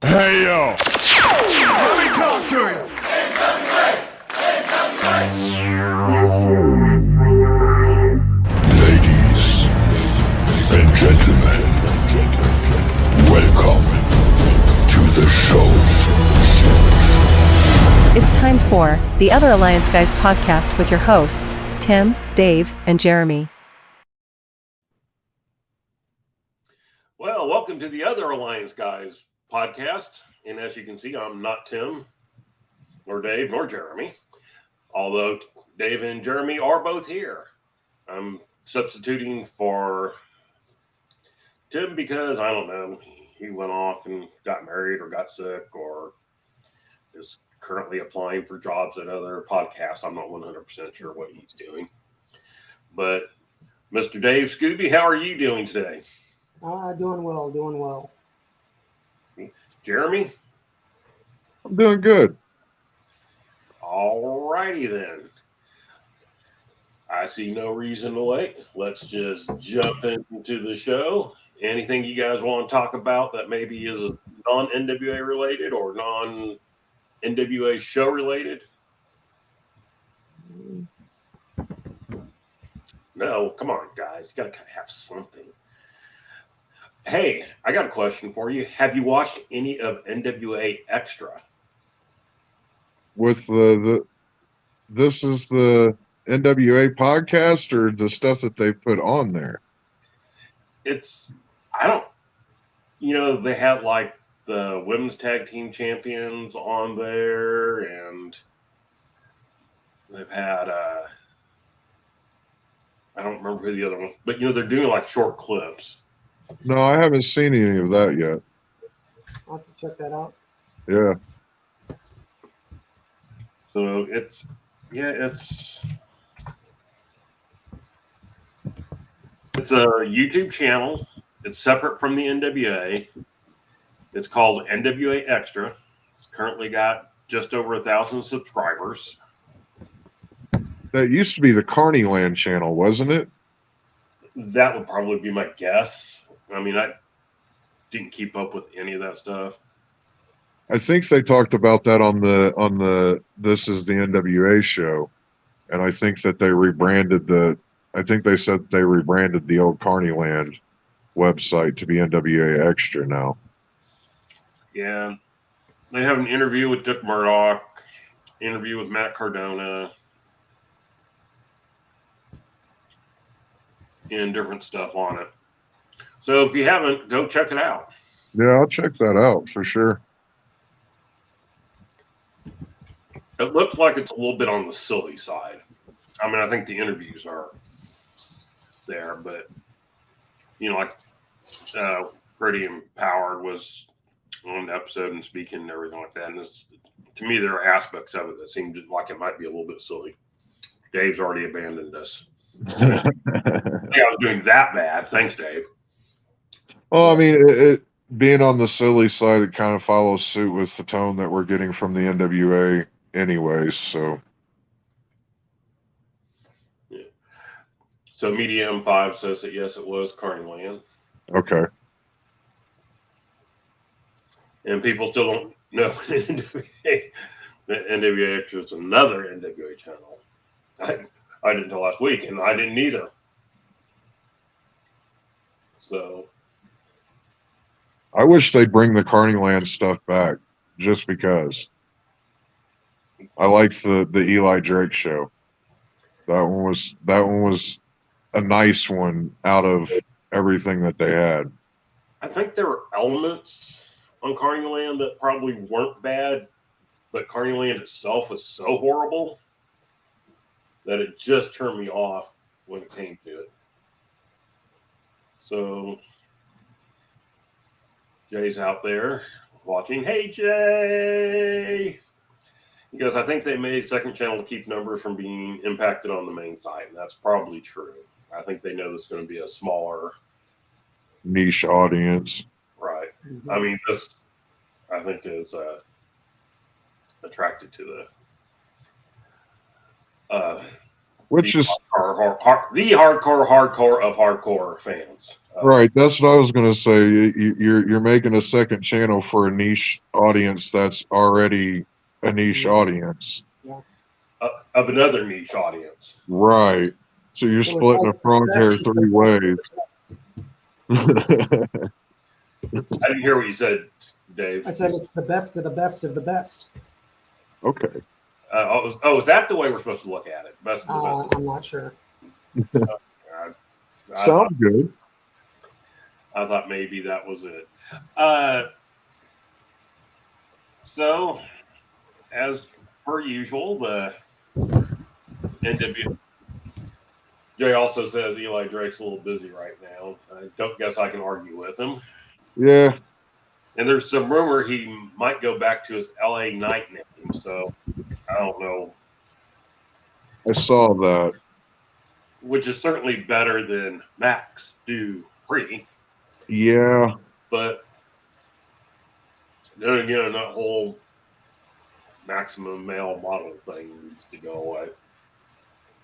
Hey, yo! Let me talk to you! Ladies and gentlemen, welcome to the show. It's time for the Other Alliance Guys podcast with your hosts, Tim, Dave, and Jeremy. Well, welcome to the Other Alliance Guys podcast. And as you can see, I'm not Tim, nor Dave, nor Jeremy. Although Dave and Jeremy are both here. I'm substituting for Tim because, I don't know, he went off and got married or got sick or is currently applying for jobs at other podcasts. I'm not 100% sure what he's doing. But Mr. Dave Scooby, how are you doing today? Doing well. Jeremy? I'm doing good. All righty then. I see no reason to wait. Let's just jump into the show. Anything you guys want to talk about that maybe is non-NWA related or non-NWA show related? No, come on, guys. You got to have something. Hey, I got a question for you. Have you watched any of NWA Extra? With this is the NWA podcast or the stuff that they put on there? They had like the women's tag team champions on there, and they've had, I don't remember who the other ones, but they're doing like short clips. No, I haven't seen any of that yet. I'll have to check that out. Yeah. So it's a YouTube channel. It's separate from the NWA. It's called NWA Extra. It's currently got just over 1,000 subscribers. That used to be the Carneyland channel, wasn't it? That would probably be my guess. I mean, I didn't keep up with any of that stuff. I think they talked about that on the This is the NWA show, and I think that they rebranded I think they said they rebranded the old Carneyland website to be NWA Extra now. Yeah, they have an interview with Dick Murdoch, interview with Matt Cardona, and different stuff on it. So if you haven't, go check it out. Yeah, I'll check that out for sure. It looks like it's a little bit on the silly side. I mean, I think the interviews are there, but like Pretty Empowered was on the episode and speaking and everything like that. And to me, there are aspects of it that seem like it might be a little bit silly. Dave's already abandoned us. Yeah, I was doing that bad. Thanks, Dave. Well, I mean, it being on the silly side, it kind of follows suit with the tone that we're getting from the NWA anyways, so. Yeah. So Media M5 says that, yes, it was Carneyland. Okay. And people still don't know NWA. The NWA Extra is another NWA channel. I didn't until last week, and I didn't either. So I wish they'd bring the Carneyland stuff back, just because. I liked the Eli Drake show. That one was a nice one out of everything that they had. I think there were elements on Carneyland that probably weren't bad, but Carneyland itself was so horrible that it just turned me off when it came to it. So Jay's out there watching. Hey, Jay! Because I think they made second channel to keep numbers from being impacted on the main site, and that's probably true. I think they know there's going to be a smaller Niche audience. Right. Mm-hmm. I mean, this, I think, is attracted to the Which is the hardcore of hardcore fans. Right, that's what I was going to say. You're making a second channel for a niche audience that's already a niche audience. Of another niche audience. Right. So you're So it's splitting like a frog hair the best of three the ways. I didn't hear what you said, Dave. I said it's the best of the best of the best. Okay. Is that the way we're supposed to look at it? Best of the best. I'm not sure. Sounds good. I thought maybe that was it. So, as per usual, the NWA. Jay also says Eli Drake's a little busy right now. I don't guess I can argue with him. Yeah. And there's some rumor he might go back to his LA Knight name, so I don't know. I saw that. Which is certainly better than Max Dupree. Yeah. But then again, that whole maximum male model thing needs to go away.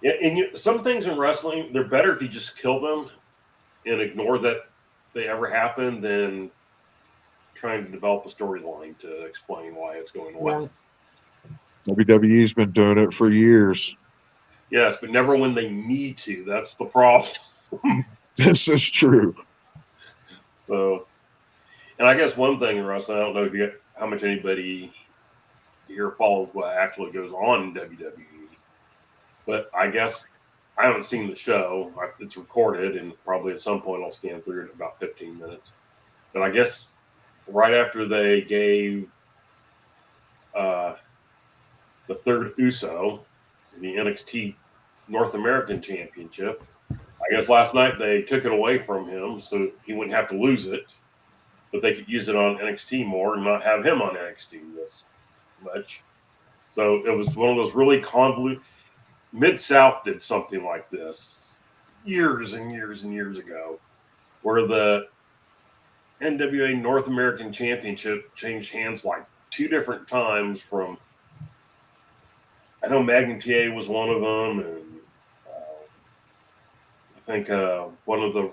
Yeah, and some things in wrestling, they're better if you just kill them and ignore that they ever happened than trying to develop a storyline to explain why it's going away. Yeah. WWE's been doing it for years. Yes, but never when they need to. That's the problem. This is true. So, and I guess one thing in wrestling, I don't know if you how much anybody here follows what actually goes on in WWE, but I guess I haven't seen the show. It's recorded, and probably at some point I'll scan through it in about 15 minutes. But I guess right after they gave the third Uso the NXT North American Championship, I guess last night they took it away from him so he wouldn't have to lose it, but they could use it on NXT more and not have him on NXT as much. So it was one of those really convoluted. Mid-South did something like this years and years and years ago, where the NWA North American Championship changed hands like 2 different times from, I know Magnum TA was one of them, and I think one of the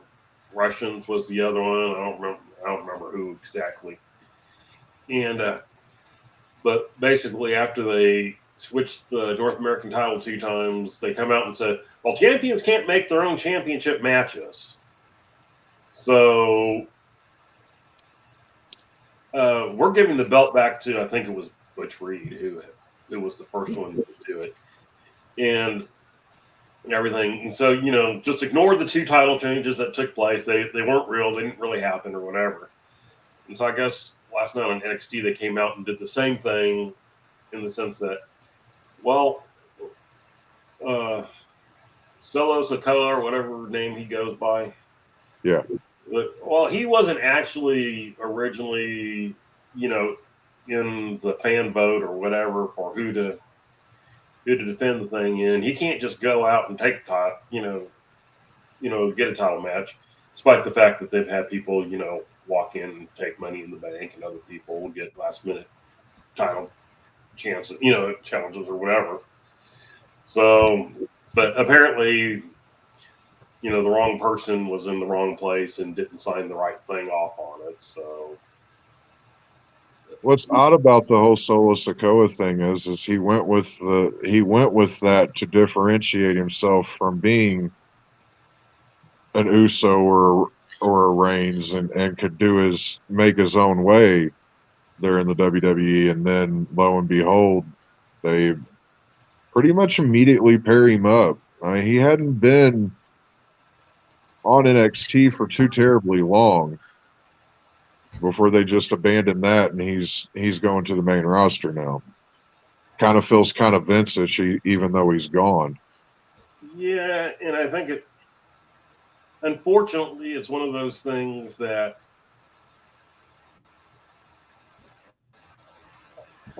Russians was the other one. I don't remember who exactly. And but basically, after they switched the North American title 2 times, they come out and said, "Well, champions can't make their own championship matches." So we're giving the belt back to, I think it was Butch Reed, who was the first one to do it, and everything. And so, just ignore the 2 title changes that took place. They weren't real. They didn't really happen or whatever. And so I guess last night on NXT, they came out and did the same thing in the sense that, well, Solo Sikoa, or whatever name he goes by. Yeah. Well, he wasn't actually originally, in the fan vote or whatever for who to defend the thing in. He can't just go out and take the get a title match, despite the fact that they've had people, walk in and take Money in the Bank, and other people will get last minute title chances, challenges or whatever. So, but apparently, the wrong person was in the wrong place and didn't sign the right thing off on it. So, what's odd about the whole Solo Sikoa thing is he went with that to differentiate himself from being an Uso or a Reigns, and could make his own way there in the WWE. And then lo and behold, they pretty much immediately pair him up. I mean, he hadn't been on NXT for too terribly long before they just abandoned that, and he's going to the main roster now. Kind of feels kind of Vince-ish, even though he's gone. Yeah, and I think unfortunately, it's one of those things that,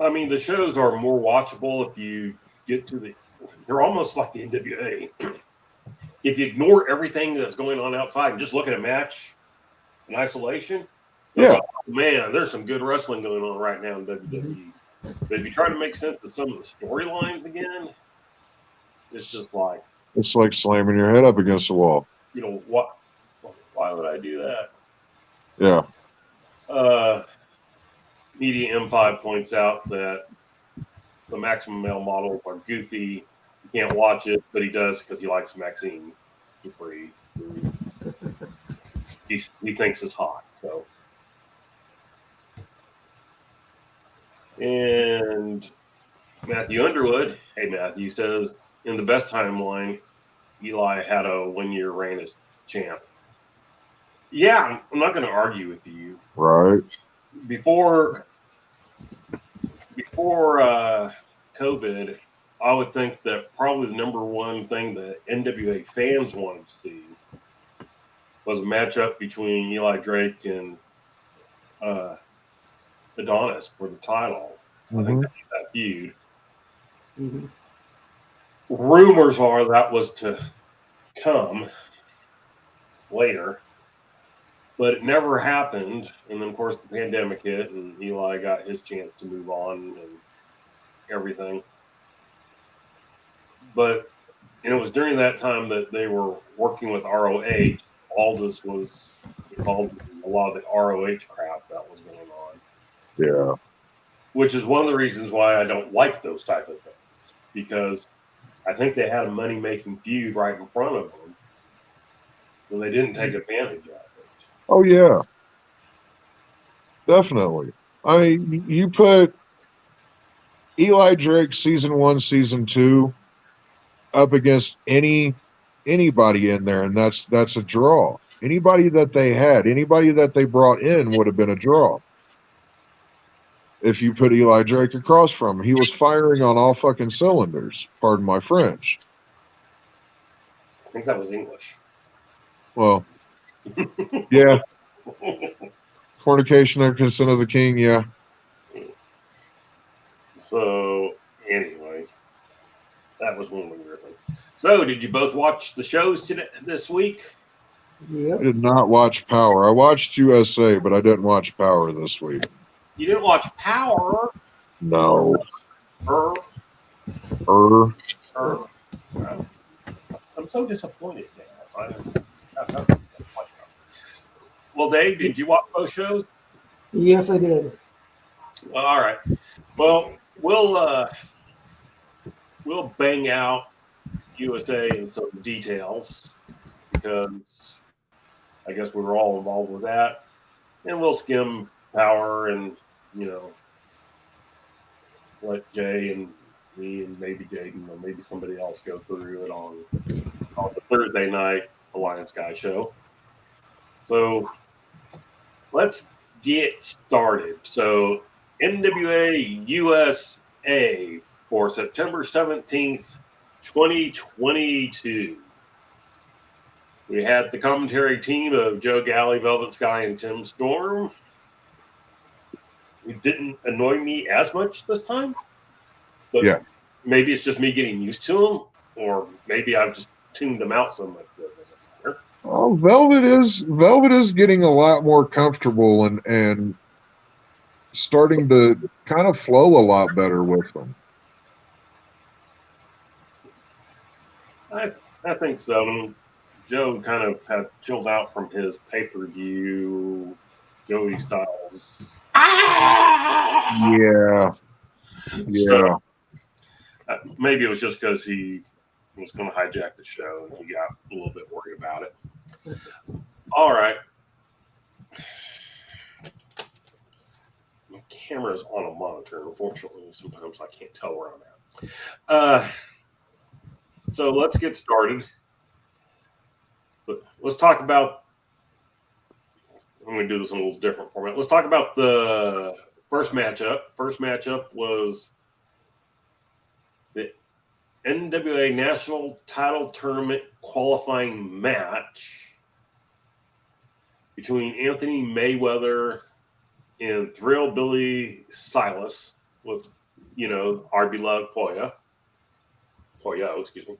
I mean, the shows are more watchable if you get to they're almost like the NWA. If you ignore everything that's going on outside and just look at a match in isolation, yeah, man, there's some good wrestling going on right now in WWE. But if you try to make sense of some of the storylines again, it's just like, It's like slamming your head up against the wall. You know what? Why would I do that? Yeah. Media Empire points out that the Maximum Male models are goofy. You can't watch it, but he does because he likes Maxine Dupree. He thinks it's hot. So, and Matthew Underwood, hey Matthew, says in the best timeline, Eli had a 1-year reign as champ. Yeah, I'm not going to argue with you. Right. Before COVID, I would think that probably the number one thing that NWA fans wanted to see was a matchup between Eli Drake and Adonis for the title. I think that'd be that feud. Mm-hmm. Rumors are that was to come later, but it never happened. And then, of course, the pandemic hit, and Eli got his chance to move on and everything. But and it was during that time that they were working with ROH. Aldous was involved in a lot of the ROH crap that was going on. Yeah. Which is one of the reasons why I don't like those type of things, because I think they had a money-making feud right in front of them, and they didn't take advantage of it. Oh, yeah. Definitely. I mean, you put Eli Drake season 1, season 2 up against anybody in there, and that's a draw. Anybody that they brought in would have been a draw. If you put Eli Drake across from him, he was firing on all fucking cylinders. Pardon my French. I think that was English. Well, yeah. Fornication and consent of the king, yeah. So, anyway, that was one weird thing. So, did you both watch the shows this week? Yep. I did not watch Power. I watched USA, but I didn't watch Power this week. You didn't watch Power? No. I'm so disappointed now. Well, Dave, did you watch both shows? Yes, I did. All right. Well, we'll bang out USA in some details because I guess we were all involved with that, and we'll skim Power and let Jay and me and maybe Jaden or maybe somebody else go through it on the Thursday night Alliance Guy show. So let's get started. So NWA USA for September 17th, 2022. We had the commentary team of Joe Galley, Velvet Sky, and Tim Storm. It didn't annoy me as much this time. But yeah. Maybe it's just me getting used to them, or maybe I've just tuned them out so much that it doesn't matter. Oh, Velvet is getting a lot more comfortable and starting to kind of flow a lot better with them. I think so. I mean, Joe kind of had chilled out from his pay-per-view Joey Styles. Yeah. So, maybe it was just because he was going to hijack the show and he got a little bit worried about it. All right. My camera's on a monitor. Unfortunately, sometimes I can't tell where I'm at. So let's get started. But let's talk about. I'm going to do this in a little different format. Let's talk about the first matchup. First matchup was the NWA National Title Tournament qualifying match between Anthony Mayweather and Thrill Billy Silas with, our beloved Poyo, excuse me.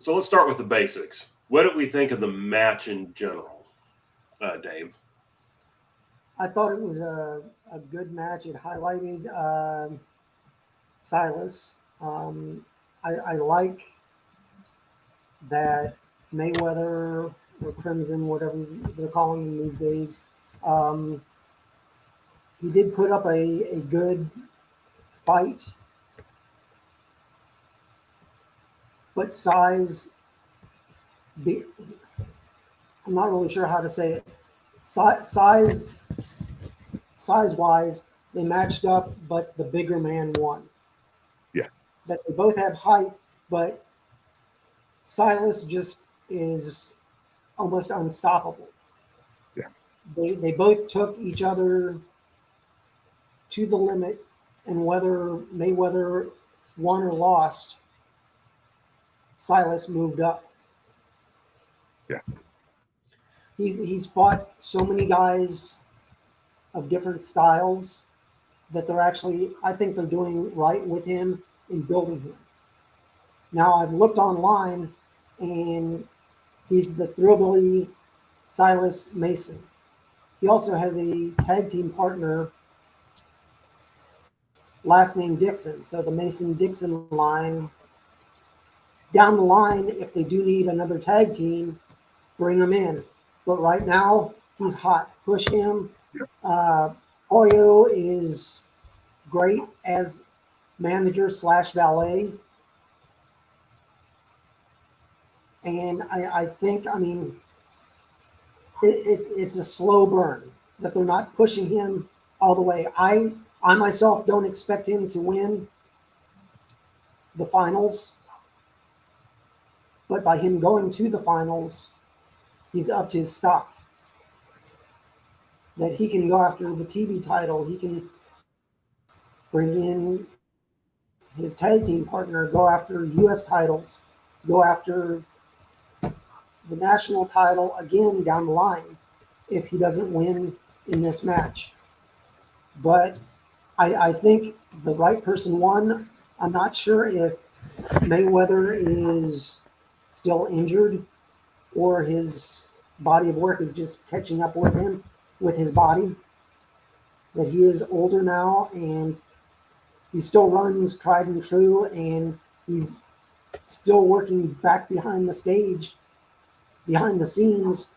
So let's start with the basics. What did we think of the match in general, Dave? I thought it was a good match. It highlighted Silas. I like that Mayweather or Crimson, whatever they're calling him these days, he did put up a good fight, but I'm not really sure how to say it. Size-wise, they matched up, but the bigger man won. Yeah. That they both have height, but Silas just is almost unstoppable. Yeah. They both took each other to the limit, and whether Mayweather won or lost, Silas moved up. Yeah. He's fought so many guys of different styles that I think they're doing right with him in building him. Now I've looked online, and he's the Thrillbilly Silas Mason. He also has a tag team partner, last name Dixon. So the Mason-Dixon line, down the line, if they do need another tag team, bring him in. But right now, he's hot. Push him. Oyo is great as manager / valet. And I think, it's a slow burn that they're not pushing him all the way. I myself don't expect him to win the finals, but by him going to the finals, he's upped his stock. That he can go after the TV title, he can bring in his tag team partner, go after U.S. titles, go after the national title again down the line if he doesn't win in this match. But I think the right person won. I'm not sure if Mayweather is still injured or his body of work is just catching up with him, with his body. That he is older now and he still runs tried and true, and he's still working back behind the stage, behind the scenes.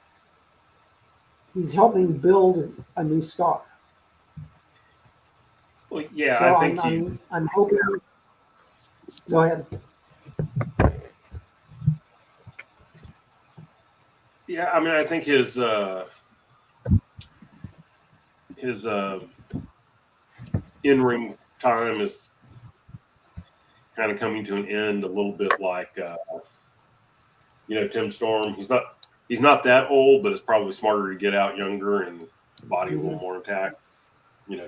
He's helping build a new star. Well, yeah, So I think I'm hoping. Go ahead. Yeah, I mean, I think his in-ring time is kind of coming to an end a little bit like Tim Storm. He's not that old, but it's probably smarter to get out younger and body a little more intact.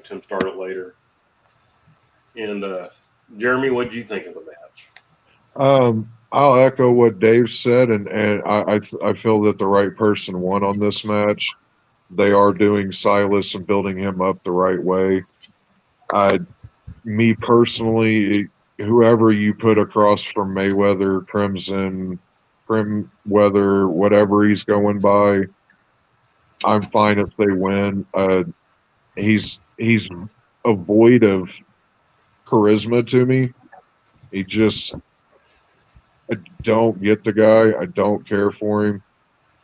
Tim started later. And Jeremy, what did you think of the match? I'll echo what Dave said, and I feel that the right person won on this match. They are doing Silas and building him up the right way. Me personally, whoever you put across from Mayweather, Crimson, whatever he's going by, I'm fine if they win. He's a void of charisma to me. I don't get the guy. I don't care for him.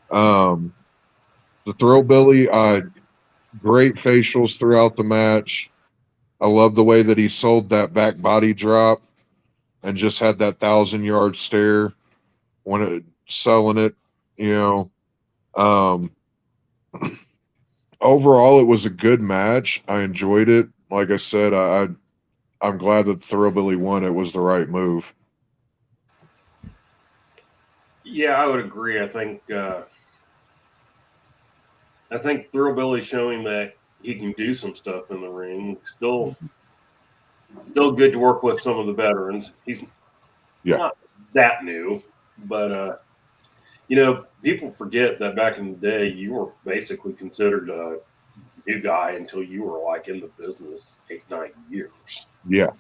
The Thrillbilly, great facials throughout the match. I love the way that he sold that back body drop and just had that 1,000-yard stare when selling it. Overall, it was a good match. I enjoyed it. Like I said, I'm glad that Thrillbilly won. It was the right move. Yeah, I would agree. I think Thrillbilly's showing that he can do some stuff in the ring. Still good to work with some of the veterans. He's not that new, but people forget that back in the day, you were basically considered a new guy until you were like in the business 8-9 years. Yeah.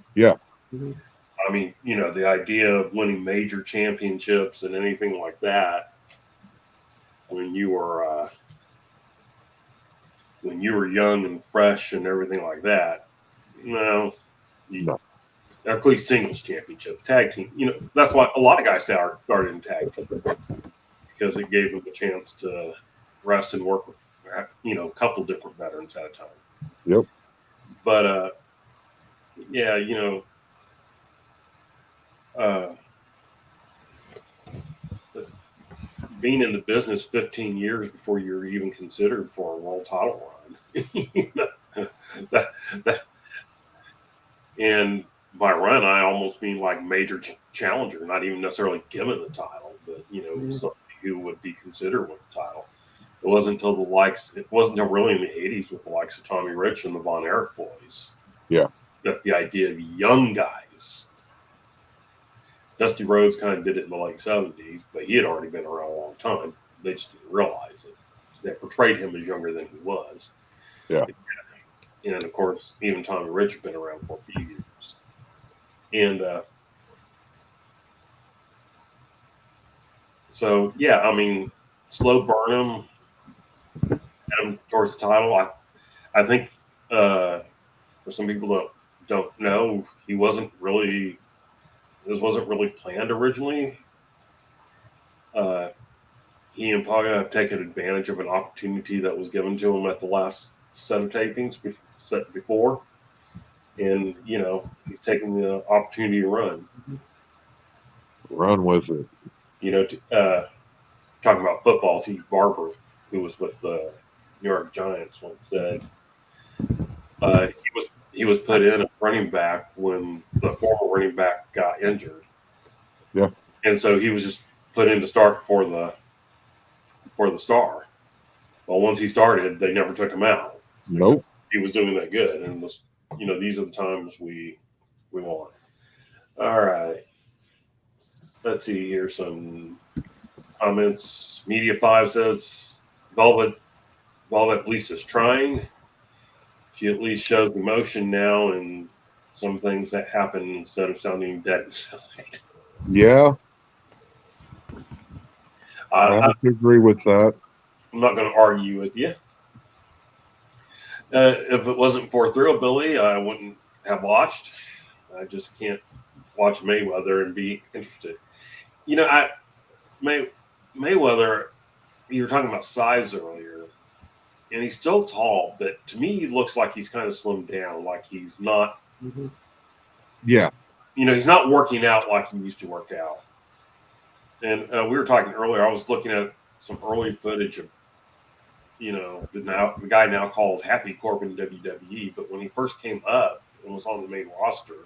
I mean, the idea of winning major championships and anything like that when you were young and fresh and everything like that, at least singles championships, tag team. That's why a lot of guys started in tag team, because it gave them a chance to rest and work with, a couple different veterans at a time. Yep. But yeah, being in the business 15 years before you're even considered for a world title run, and by run, I almost mean like major challenger, not even necessarily given the title, but somebody who would be considered with the title. It wasn't until really in the 80s with the likes of Tommy Rich and the Von Erich boys. Yeah. That the idea of young guys. Dusty Rhodes kind of did it in the late 70s, but he had already been around a long time. They just didn't realize it. They portrayed him as younger than he was. Yeah. And of course, even Tommy Rich had been around for a few years. And so, yeah, I mean, slow burn him, get him towards the title. I think for some people that don't know, this wasn't really planned originally. He and Paga have taken advantage of an opportunity that was given to him at the last set of tapings before. And, he's taking the opportunity to run. Run with it. Talking about football, Steve Barber, who was with the New York Giants, once said he was put in a running back when the former running back got injured. Yeah. And so he was just put in to start for the star. Well, once he started, they never took him out. Nope. He was doing that good, and these are the times we want. All right. Let's see here. Some comments. Media 5 says Velvet at least is trying. She at least shows emotion now and some things that happen instead of sounding dead inside. Yeah. I have to agree with that. I'm not going to argue with you. If it wasn't for Thrillbilly, I wouldn't have watched. I just can't watch Mayweather and be interested. Mayweather, you were talking about size earlier, and he's still tall, but to me, he looks like he's kind of slimmed down, like he's not. Mm-hmm. Yeah. He's not working out like he used to work out. And we were talking earlier, I was looking at some early footage of, the guy now called Happy Corbin WWE, but when he first came up and was on the main roster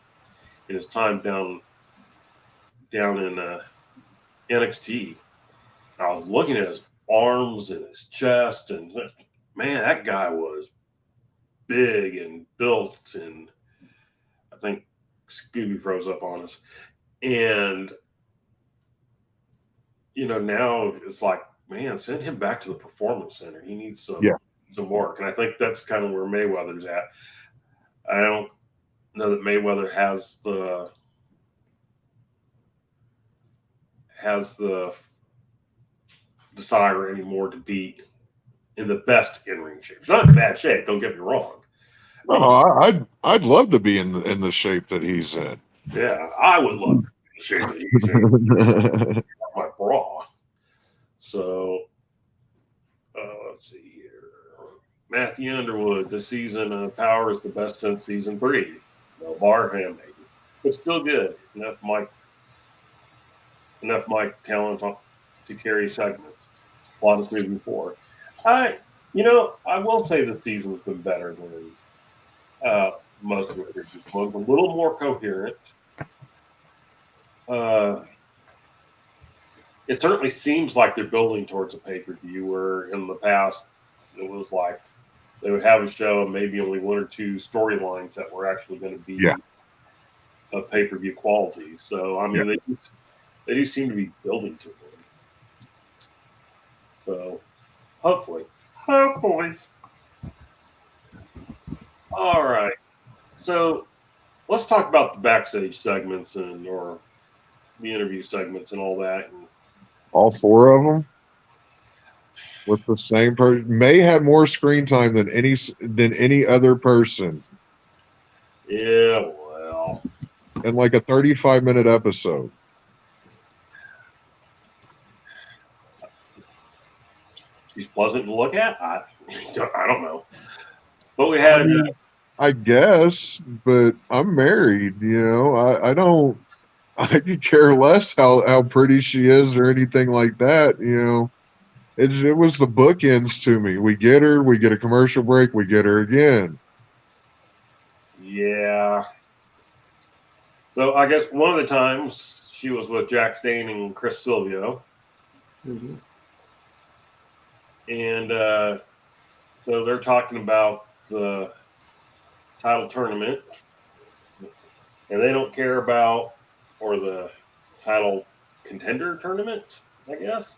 in his time down in NXT, I was looking at his arms and his chest, and man, that guy was big and built, and I think Scooby froze up on us. And now it's like, man, send him back to the Performance Center. He needs some work. And I think that's kind of where Mayweather's at. I don't know that Mayweather has the desire anymore to be in the best in-ring shape. He's not in bad shape, don't get me wrong. No, I'd love to be in the shape that he's in. Yeah, I would love to be in the shape that he's in. My bra. So, let's see here. Matthew Underwood, this season Power is the best since season 3. No bar handmaiden, but still good. Enough mic talent to carry segments. A lot is moving forward. I will say this season's been better than most of the previous ones. A little more coherent. It certainly seems like they're building towards a pay-per-view, where in the past it was like they would have a show and maybe only one or two storylines that were actually going to be a pay-per-view quality. So, I mean, they do seem to be building to it. So, hopefully. All right. So, let's talk about the backstage segments or the interview segments and all that. And all 4 of them with the same person. May had more screen time than any other person. Yeah, well, in like a 35-minute episode. She's pleasant to look at. I don't know, but we had. I guess, but I'm married. I don't. I could care less how pretty she is or anything like that. It was the bookends to me. We get her, we get a commercial break, we get her again. Yeah. So I guess one of the times she was with Jack Stane and Chris Silvio. Mm-hmm. And so they're talking about the title tournament. And they don't care about, or the title contender tournament, I guess.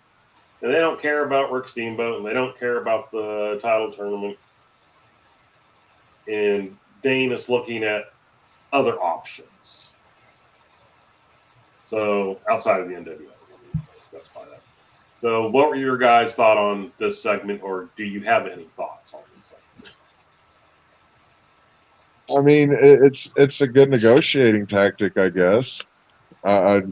And they don't care about Rick Steamboat, and they don't care about the title tournament. And Dane is looking at other options. So outside of the NWA, specify that. So what were your guys' thought on this segment, or do you have any thoughts on this segment? I mean, it's a good negotiating tactic, I guess. I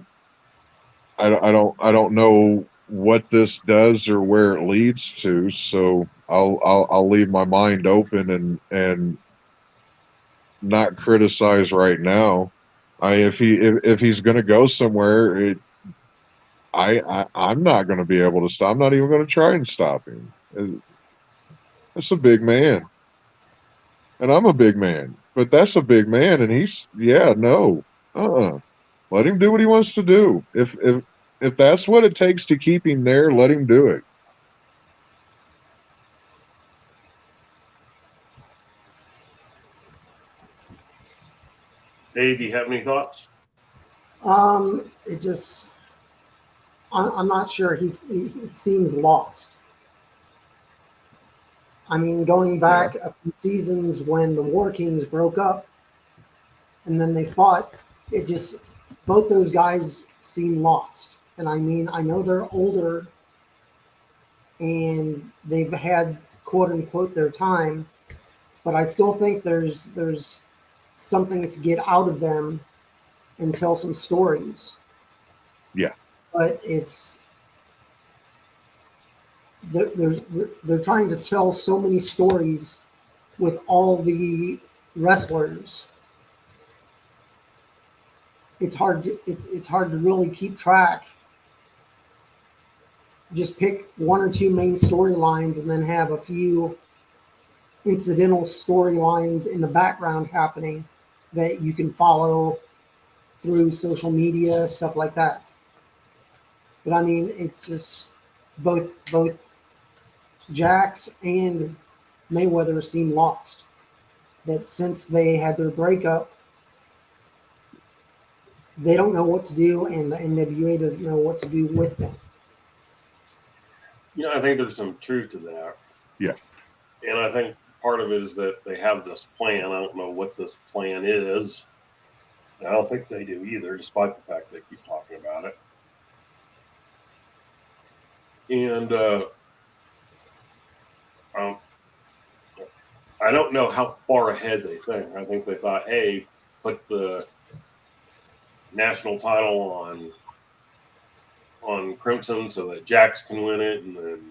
don't know what this does or where it leads to, so I'll leave my mind open and not criticize right now. If he's going to go somewhere, I'm not going to be able to stop. I'm not even going to try and stop him. That's a big man, and I'm a big man, but that's a big man, and no. Let him do what he wants to do. If that's what it takes to keep him there, let him do it. Dave, do you have any thoughts? It just, I'm not sure. He seems lost. I mean, going back a few seasons when the War Kings broke up and then they fought, both those guys seem lost. And I mean, I know they're older and they've had quote unquote their time, but I still think there's something to get out of them and tell some stories. Yeah. But they're trying to tell so many stories with all the wrestlers. It's hard to really keep track. Just pick one or two main storylines and then have a few incidental storylines in the background happening that you can follow through social media, stuff like that. But I mean, it's just both Jax and Mayweather seem lost. That since they had their breakup, they don't know what to do, and the NWA doesn't know what to do with them. I think there's some truth to that. Yeah. And I think part of it is that they have this plan. I don't know what this plan is. I don't think they do either, despite the fact they keep talking about it. And I don't know how far ahead they think. I think they thought, hey, put the national title on Crimson so that Jax can win it, and then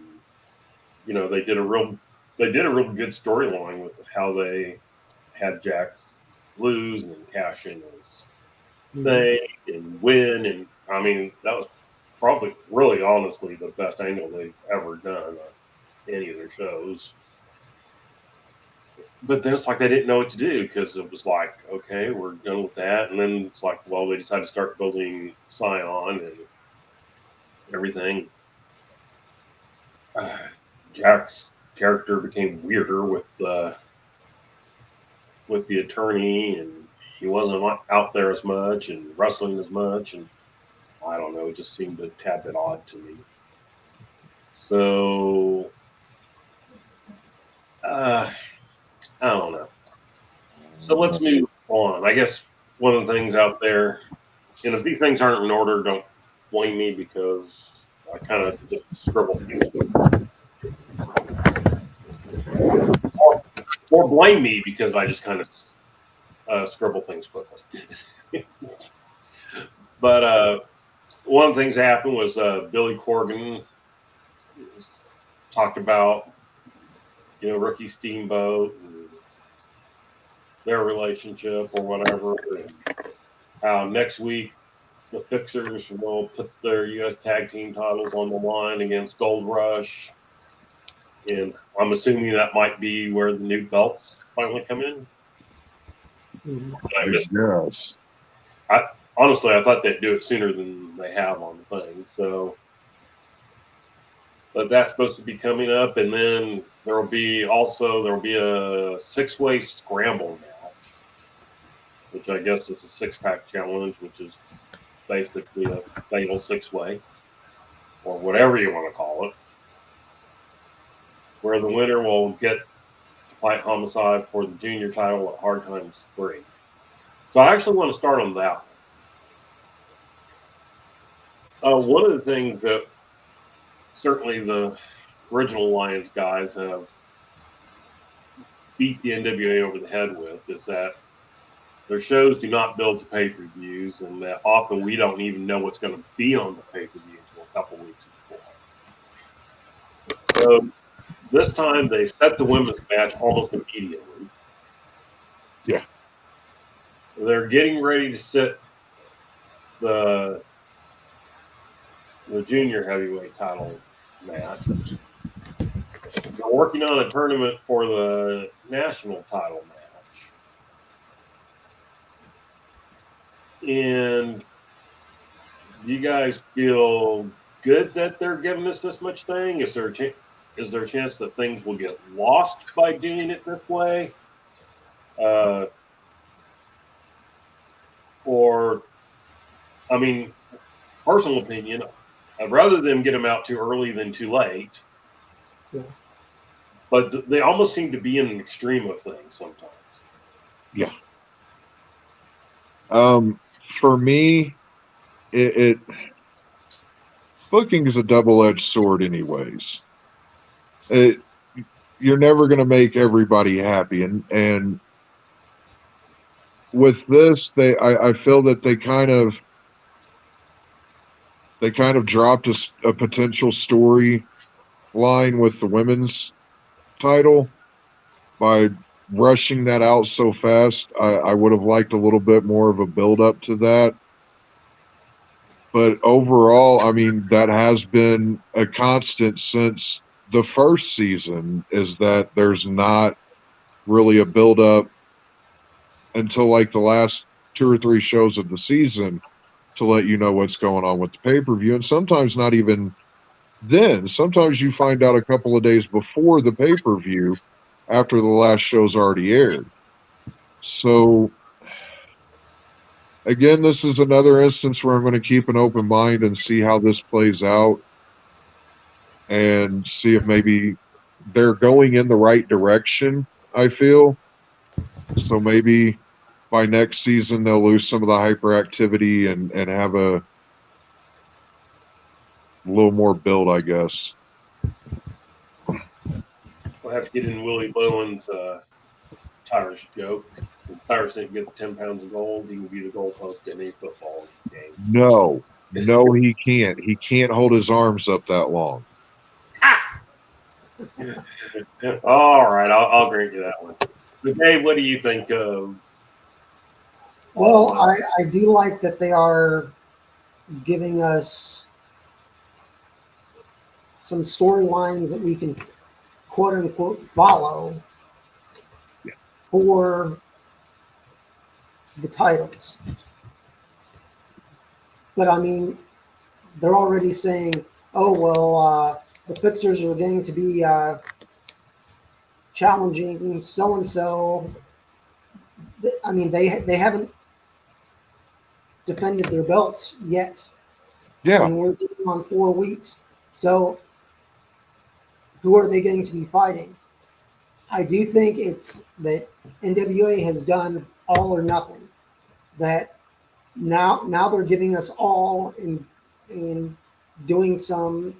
they did a real good storyline with how they had Jax lose and then cash in his thing and win, and I mean that was probably really honestly the best angle they've ever done on any of their shows. But then it's like they didn't know what to do, because it was like, okay, we're done with that. And then it's like, well, they decided to start building Scion and everything. Jack's character became weirder with the attorney, and he wasn't out there as much and wrestling as much. And I don't know, it just seemed a tad bit odd to me. So, I don't know. So let's move on. I guess one of the things out there, and if these things aren't in order, don't blame me, because I kind of just scribble things. Or blame me because I just kind of scribble things quickly. But one of the things that happened was Billy Corgan talked about, Ricky Steamboat and their relationship or whatever, and how next week the Fixers will put their U.S. Tag Team titles on the line against Gold Rush. And I'm assuming that might be where the new belts finally come in. Yes. Honestly, I thought they'd do it sooner than they have on the thing. So, but that's supposed to be coming up, and then there will be a 6-way scramble match, which I guess is a 6-pack challenge, which is basically a fatal 6-way, or whatever you want to call it, where the winner will get to fight Homicide for the junior title at Hard Times 3. So I actually want to start on that one. One of the things that certainly the original Alliance guys have beat the NWA over the head with is that their shows do not build to pay-per-views, and that often we don't even know what's going to be on the pay-per-view until a couple weeks before. So this time they set the women's match almost immediately. Yeah. They're getting ready to set the junior heavyweight title match. They're working on a tournament for the national title match. And do you guys feel good that they're giving us this much thing? Is there a chance that things will get lost by doing it this way? Or, I mean, personal opinion, I'd rather them get them out too early than too late. Yeah. But they almost seem to be in an extreme of things sometimes. Yeah. For me, booking is a double-edged sword anyways. You're never going to make everybody happy. And with this, I feel that they kind of dropped a potential story line with the women's title by rushing that out so fast. I would have liked a little bit more of a build up to that. But overall, I mean, that has been a constant since the first season, is that there's not really a build up until like the last 2 or 3 shows of the season to let you know what's going on with the pay-per-view. And sometimes not even then. Sometimes you find out a couple of days before the pay-per-view after the last show's already aired. So again, this is another instance where I'm going to keep an open mind and see how this plays out and see if maybe they're going in the right direction, I feel. So maybe by next season they'll lose some of the hyperactivity and have a little more build, I guess. We'll have to get in Willie Bowen's Tyrus joke. If Tyrus didn't get 10 pounds of gold, he can be the goalpost in any football game. No, he can't. He can't hold his arms up that long. All right, I'll grant you that one. But Dave, what do you think of? Well, I do like that they are giving us some storylines that we can quote unquote follow for the titles. But I mean, they're already saying, oh, well, the Fixers are going to be challenging so-and-so. I mean, they haven't defended their belts yet. Yeah. I mean, we're on 4 weeks. So who are they going to be fighting? I do think it's that NWA has done all or nothing. That now they're giving us all in doing some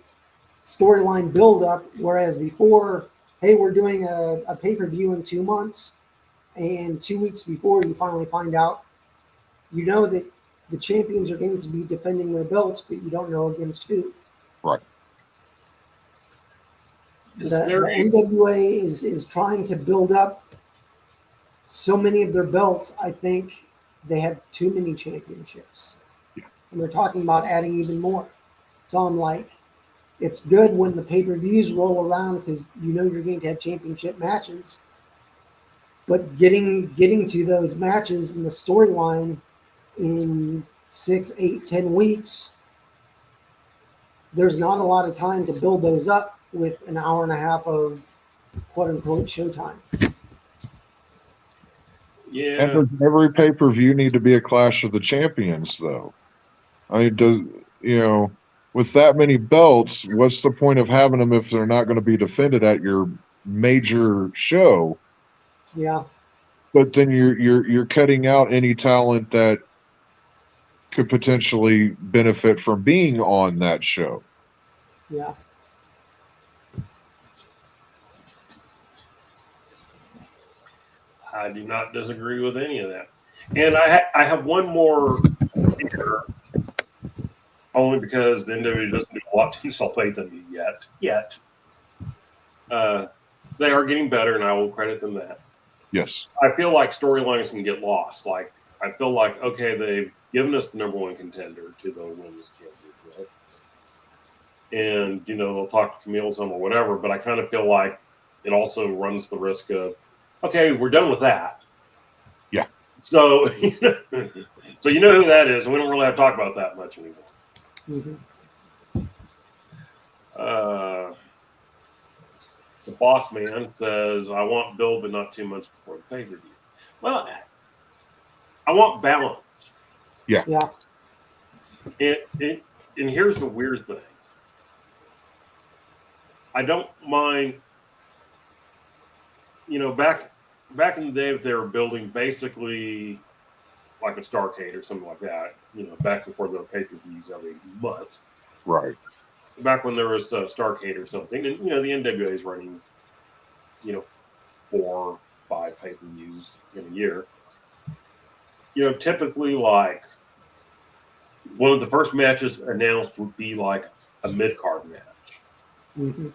storyline build-up, whereas before, hey, we're doing a pay-per-view in 2 months, and 2 weeks before you finally find out you know that the champions are going to be defending their belts, but you don't know against who. Right. The NWA is trying to build up so many of their belts. I think they have too many championships. Yeah. And they're talking about adding even more. So I'm like, it's good when the pay-per-views roll around because you know you're going to have championship matches. But getting to those matches and the storyline in 6, 8, 10 weeks, there's not a lot of time to build those up with an hour and a half of quote-unquote showtime. Yeah. And does every pay-per-view need to be a Clash of the Champions, though? I mean, with that many belts, what's the point of having them if they're not going to be defended at your major show? Yeah. But then you're cutting out any talent that could potentially benefit from being on that show. Yeah. I do not disagree with any of that. And I have one more here, only because the NWA doesn't do a lot to sulfate them yet. They are getting better, and I will credit them that. Yes. I feel like storylines can get lost. Like, I feel like, okay, they've given us the number one contender to the women's championship. And, they'll talk to Kamille some or whatever, but I kind of feel like it also runs the risk of, okay, we're done with that. Yeah. So, so you know who that is, and we don't really have to talk about that much anymore. Mm-hmm. The boss man says, I want Bill, but not 2 months before the pay-per-view. Well, I want balance. Yeah. Yeah. And here's the weird thing. I don't mind, back in the day, if they were building basically like a Starrcade or something like that, back before the pay-per-views every month. Right. Back when there was a Starrcade or something, and, the NWA is running, 4 or 5 pay-per-views in a year. Typically, like, one of the first matches announced would be like a mid-card match. Mm-hmm.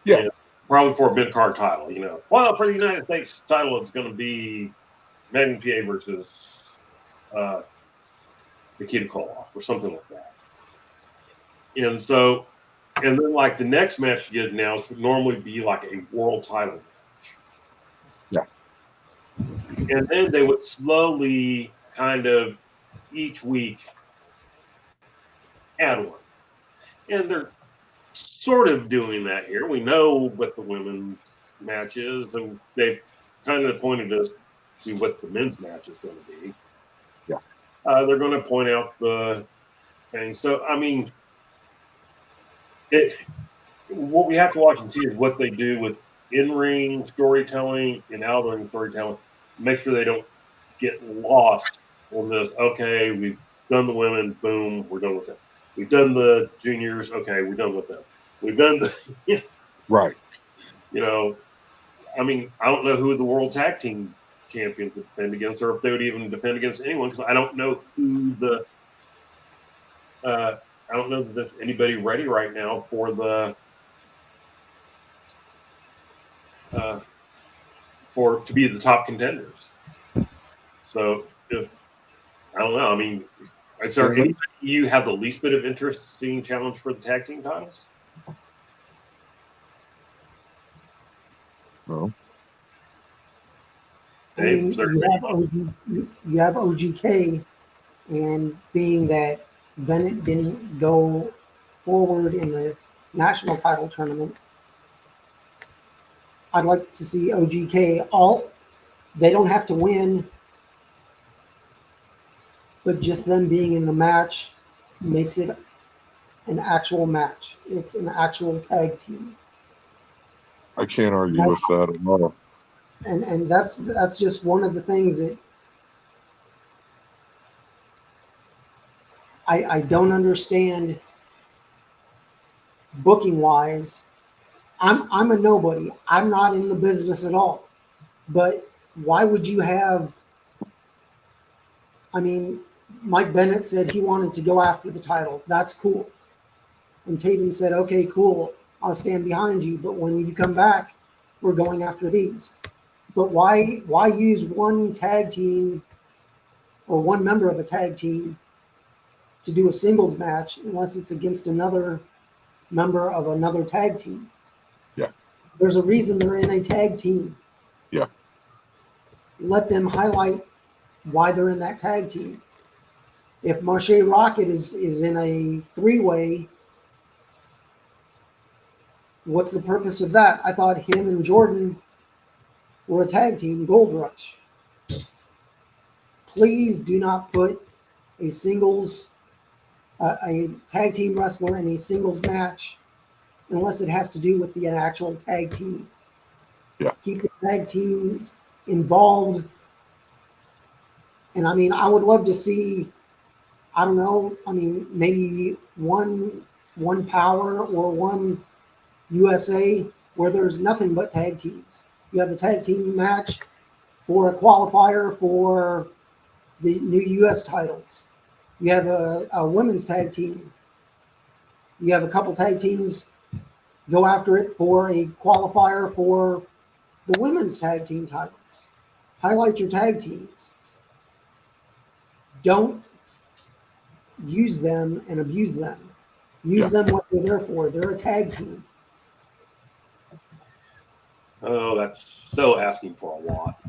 Yeah. Probably for a mid-card title, Well, for the United States title, it's going to be Magnum PA versus Nikita Koloff or something like that. And so, and then like the next match to get announced would normally be like a world title match. Yeah. And then they would slowly kind of each week add one. And they're sort of doing that here. We know what the women's match is, and they've kind of pointed us to what the men's match is going to be. Yeah. They're going to point out the thing. So, I mean, what we have to watch and see is what they do with in-ring storytelling and out-ring storytelling. Make sure they don't get lost on this. Okay, we've done the women. Boom, we're done with them. We've done the juniors. Okay, we're done with them. We've done the right. I mean, I don't know who the World Tag Team Champions would defend against, or if they would even defend against anyone, because I don't know who I don't know if there's anybody ready right now for to be the top contenders. So I don't know. I mean, is there anybody you have the least bit of interest seeing challenge for the tag team titles? No. I mean, you have OGK, and being that Bennett didn't go forward in the national title tournament, I'd like to see OGK they don't have to win, but just them being in the match makes it an actual match. It's an actual tag team. I can't argue with that at all. And that's just one of the things that I don't understand booking wise. I'm a nobody. I'm not in the business at all. But why would you have I mean, Mike Bennett said he wanted to go after the title. That's cool. And Taven said, okay, cool. I'll stand behind you. But when you come back, we're going after these. But why use one tag team or one member of a tag team to do a singles match unless it's against another member of another tag team? Yeah. There's a reason they're in a tag team. Yeah. Let them highlight why they're in that tag team. If Marche Rocket is in a three-way, what's the purpose of that? I thought him and Jordan were a tag team, Gold Rush. Please do not put a singles, a tag team wrestler in a singles match unless it has to do with the actual tag team. Yeah. Keep the tag teams involved. And I mean, I would love to see, I don't know, I mean, maybe one Power or one USA where there's nothing but tag teams. You have a tag team match for a qualifier for the new US titles. You have a women's tag team. You have a couple tag teams go after it for a qualifier for the women's tag team titles. Highlight your tag teams. Don't use them and abuse them. Use them what they're there for. They're a tag team. Oh, that's so asking for a lot.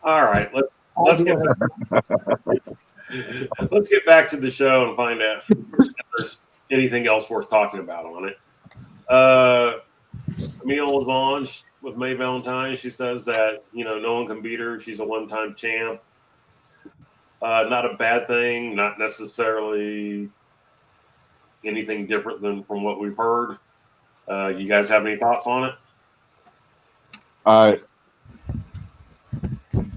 All right, let's get back to the show and find out if there's anything else worth talking about on it. Kamille was on with May Valentine. She says that no one can beat her. She's a one-time champ. Not a bad thing. Not necessarily anything different than from what we've heard. You guys have any thoughts on it?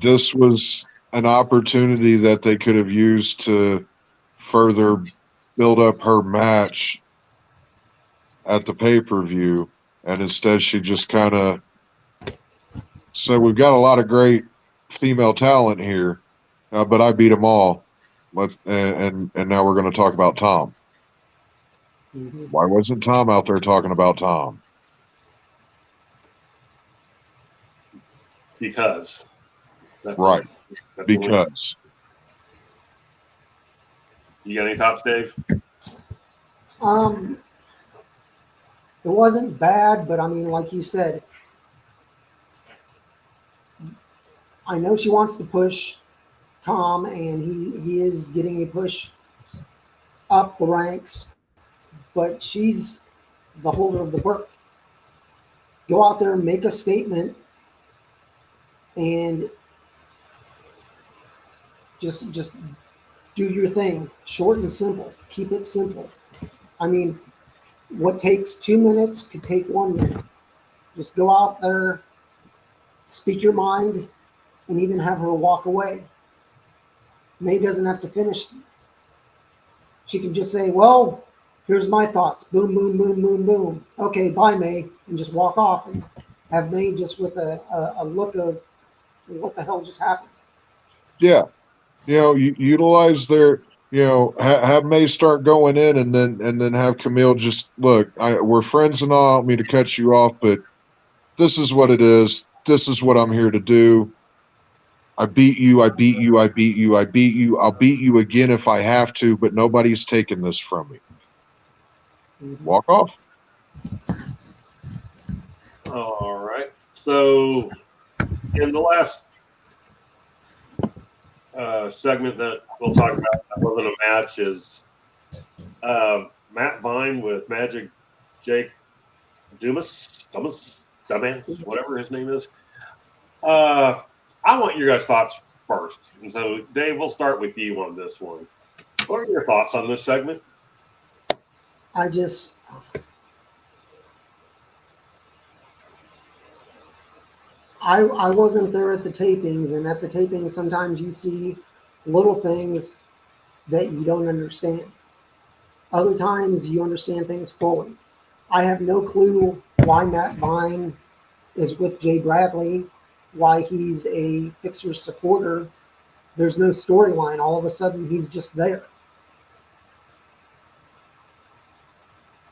This was an opportunity that they could have used to further build up her match at the pay-per-view, and instead she just kind of said, we've got a lot of great female talent here, but I beat them all. And now we're going to talk about Tom. Mm-hmm. Why wasn't Tom out there talking about Tom? Because. Right. Because. You got any thoughts, Dave? It wasn't bad, but I mean, like you said, I know she wants to push Tom, and he is getting a push up the ranks, but she's the holder of the book. Go out there and make a statement, and just do your thing. Short and simple. Keep it simple. I mean, what takes 2 minutes could take 1 minute. Just go out there, speak your mind, and even have her walk away. May doesn't have to finish. She can just say, well, here's my thoughts. Boom, boom, boom, boom, boom. Okay, bye, May. And just walk off and have May just with a look of what the hell just happened. Yeah. Utilize their, have May start going in, and then have Kamille just, look, we're friends and all. I don't mean to cut you off, but this is what it is. This is what I'm here to do. I beat you. I beat you. I beat you. I beat you. I'll beat you again if I have to, but nobody's taking this from me. Mm-hmm. Walk off. All right. So, in the last segment that we'll talk about that wasn't a match is Matt Vine with Magic Jake Dumbass, whatever his name is. I want your guys' thoughts first. And so, Dave, we'll start with you on this one. What are your thoughts on this segment? I wasn't there at the tapings, and at the tapings sometimes you see little things that you don't understand. Other times you understand things fully. I have no clue why Matt Vine is with Jay Bradley, why he's a Fixer supporter, there's no storyline. All of a sudden, he's just there.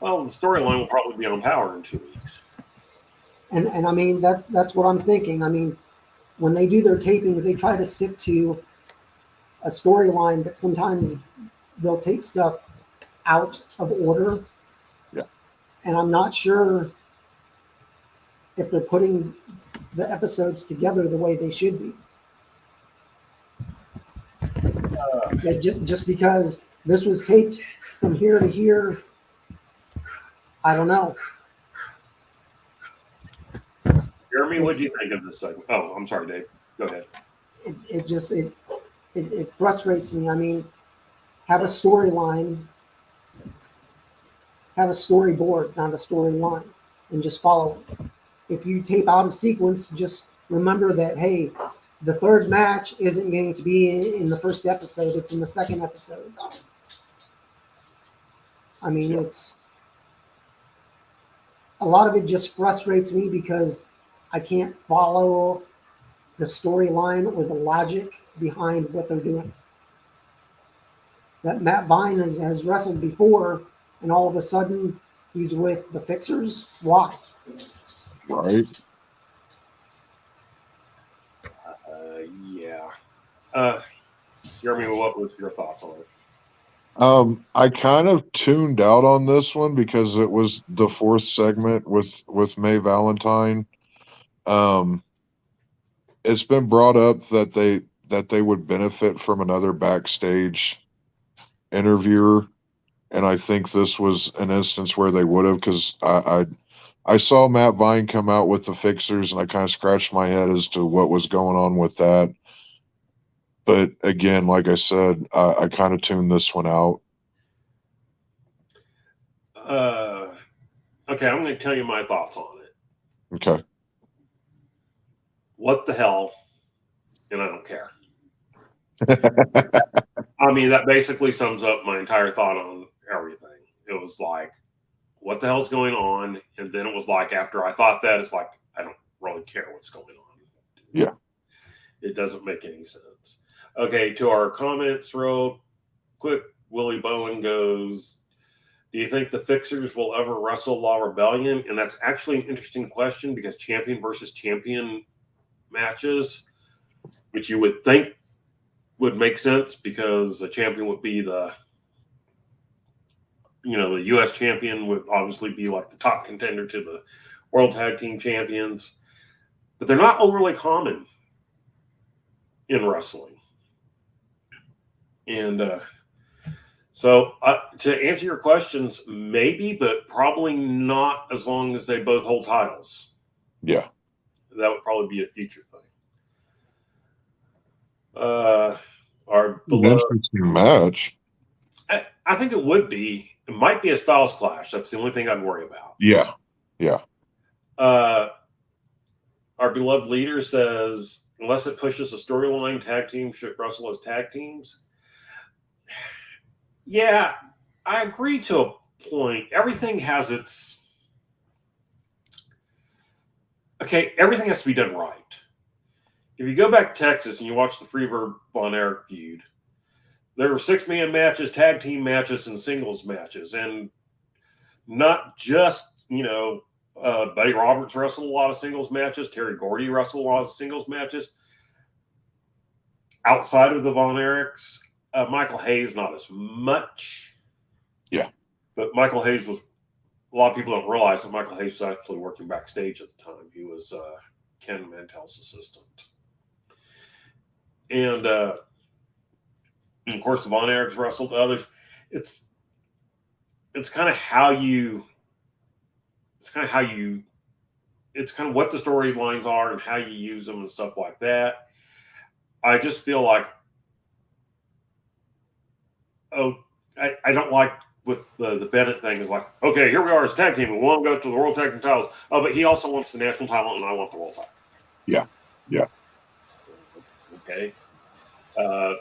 Well, the storyline will probably be on Power in 2 weeks. And I mean, that's what I'm thinking. I mean, when they do their tapings, they try to stick to a storyline, but sometimes they'll take stuff out of order. Yeah. And I'm not sure if they're putting the episodes together the way they should be. Just because this was taped from here to here, I don't know. Jeremy, what do you think of this segment? Oh, I'm sorry, Dave. Go ahead. It frustrates me. I mean, have a storyline, have a storyboard, not a storyline, and just follow it. If you tape out of sequence, just remember that, hey, the third match isn't going to be in the first episode, it's in the second episode. I mean, it's a lot of it just frustrates me because I can't follow the storyline or the logic behind what they're doing. That Matt Vine has wrestled before, and all of a sudden he's with the Fixers. Why? Right. Yeah. Jeremy, what was your thoughts on it? I kind of tuned out on this one because it was the fourth segment with May Valentine. It's been brought up that they would benefit from another backstage interviewer, and I think this was an instance where they would have, because I saw Matt Vine come out with the Fixers, and I kind of scratched my head as to what was going on with that. But again, like I said, I kind of tuned this one out. Okay, I'm going to tell you my thoughts on it. Okay. What the hell? And I don't care. I mean, that basically sums up my entire thought on everything. It was like, what the hell's going on? And then it was like, after I thought that, it's like, I don't really care what's going on. Yeah. It doesn't make any sense. Okay, to our comments real quick, Willie Bowen goes, do you think the Fixers will ever wrestle La Rebellion? And that's actually an interesting question, because champion versus champion matches, which you would think would make sense, because the champion would be the U.S. champion would obviously be like the top contender to the World Tag Team Champions, but they're not overly common in wrestling. And so to answer your questions, maybe, but probably not as long as they both hold titles. Yeah. That would probably be a future thing. Our beloved, interesting match. I think it would be. It might be a Styles clash. That's the only thing I'd worry about. Yeah. Yeah. Our beloved leader says, unless it pushes a storyline, tag teams should wrestle as tag teams. Yeah, I agree to a point. Everything has its... Okay, everything has to be done right. If you go back to Texas and you watch the Freebird Von Erich feud, there were 6-man matches, tag team matches, and singles matches. And not just, Buddy Roberts wrestled a lot of singles matches. Terry Gordy wrestled a lot of singles matches. Outside of the Von Erichs, Michael Hayes, not as much. Yeah. But Michael Hayes was, a lot of people don't realize that Michael Hayes was actually working backstage at the time. He was Ken Mantel's assistant. And of course, the Von Erichs wrestled others. It's kind of how you, it's kind of what the storylines are and how you use them and stuff like that. I just feel like, I don't like with the Bennett thing is like, okay, here we are as tag team. We want to go to the World Tag Team titles. Oh, but he also wants the national title, and I want the world title. Yeah. Yeah. Okay.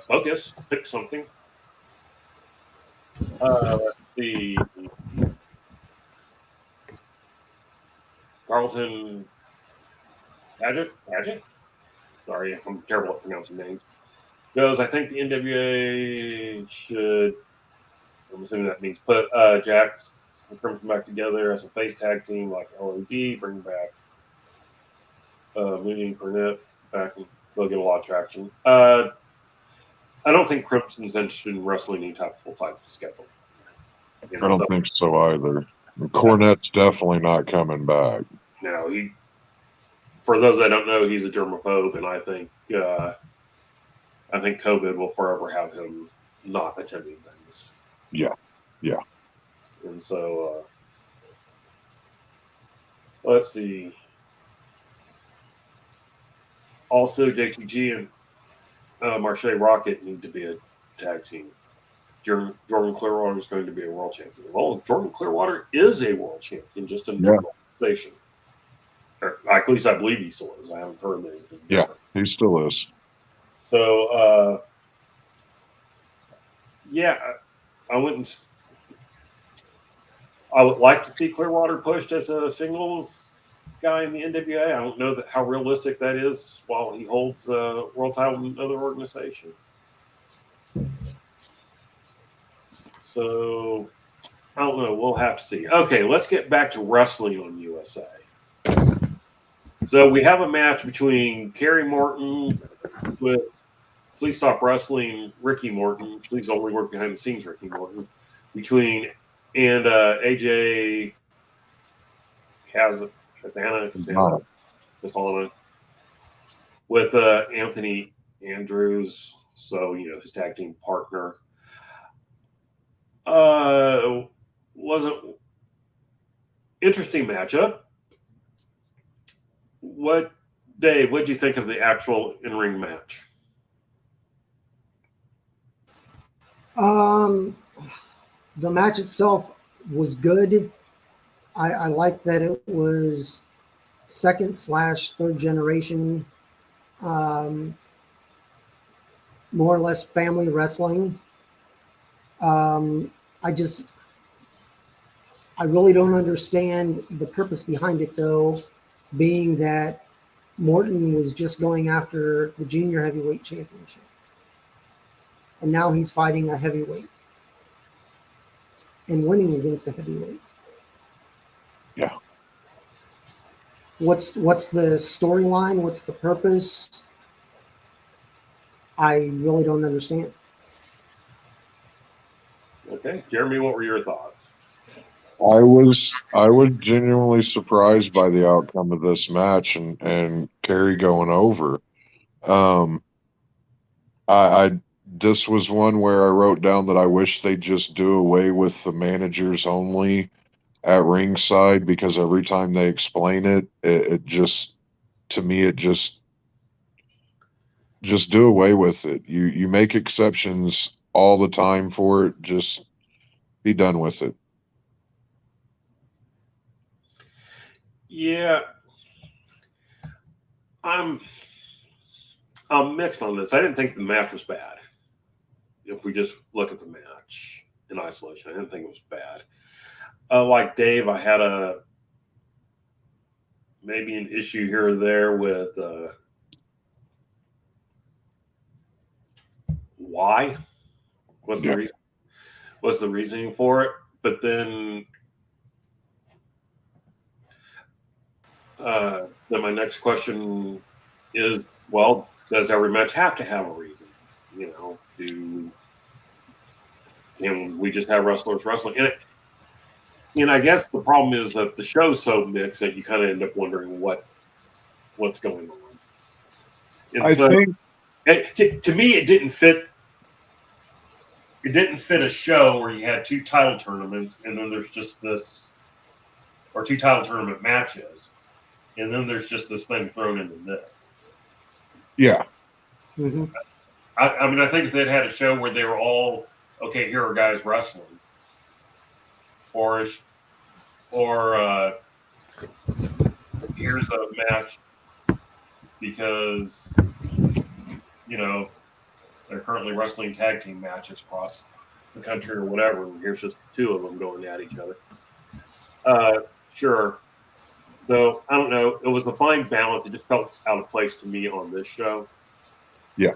Focus. Pick something. The Carlton Paget? Sorry, I'm terrible at pronouncing names. goes, I think the NWA should, I'm assuming that means put Jax and Crimson back together as a face tag team like LOD, bring back Mooney and Cornette back, and they'll get a lot of traction. I don't think Crimson's interested in wrestling any type of full-time schedule. I don't think so either. Cornette's definitely not coming back. No, for those that don't know, he's a germaphobe, and I think COVID will forever have him not attending things. Yeah. And so, let's see. Also, JTG and Marche Rocket need to be a tag team. Jordan Clearwater is going to be a world champion. Well, Jordan Clearwater is a world champion, just in the organization. Or at least I believe he still is. I haven't heard anything. Yeah, he still is. So, I would like to see Clearwater pushed as a singles guy in the NWA. I don't know how realistic that is while he holds world title in another organization. So, I don't know. We'll have to see. Okay, let's get back to wrestling on USA. So, we have a match between Kerry Morton with Please Stop Wrestling, Ricky Morton. Please only work behind the scenes, Ricky Morton. And AJ Castana with Anthony Andrews, so his tag team partner. Was an interesting matchup. Dave, what did you think of the actual in-ring match? The match itself was good. I like that it was second/third generation, more or less family wrestling. I really don't understand the purpose behind it, though, being that Morton was just going after the junior heavyweight championship. And now he's fighting a heavyweight and winning against a heavyweight. Yeah. What's the storyline? What's the purpose? I really don't understand. Okay, Jeremy, what were your thoughts? I was genuinely surprised by the outcome of this match and Kerry going over. This was one where I wrote down that I wish they'd just do away with the managers only at ringside, because every time they explain it just, to me, it just do away with it. You make exceptions all the time for it. Just be done with it. Yeah, I'm mixed on this. I didn't think the match was bad. If we just look at the match in isolation, I didn't think it was bad. Like Dave, I had maybe an issue here or there with why. What's the reason? What's the reasoning for it? But then my next question is, well, does every match have to have a reason? Can we just have wrestlers wrestling? And I guess the problem is that the show's so mixed that you kind of end up wondering what's going on. And I think to me, it didn't fit. It didn't fit a show where you had two title tournaments, and then there's just this, or two title tournament matches, and then there's just this thing thrown in the middle. Yeah. Mm-hmm. I mean, I think if they'd had a show where they were all, okay, here are guys wrestling, or here's a match because they're currently wrestling tag team matches across the country or whatever. And here's just two of them going at each other. Sure. So I don't know. It was a fine balance. It just felt out of place to me on this show. Yeah.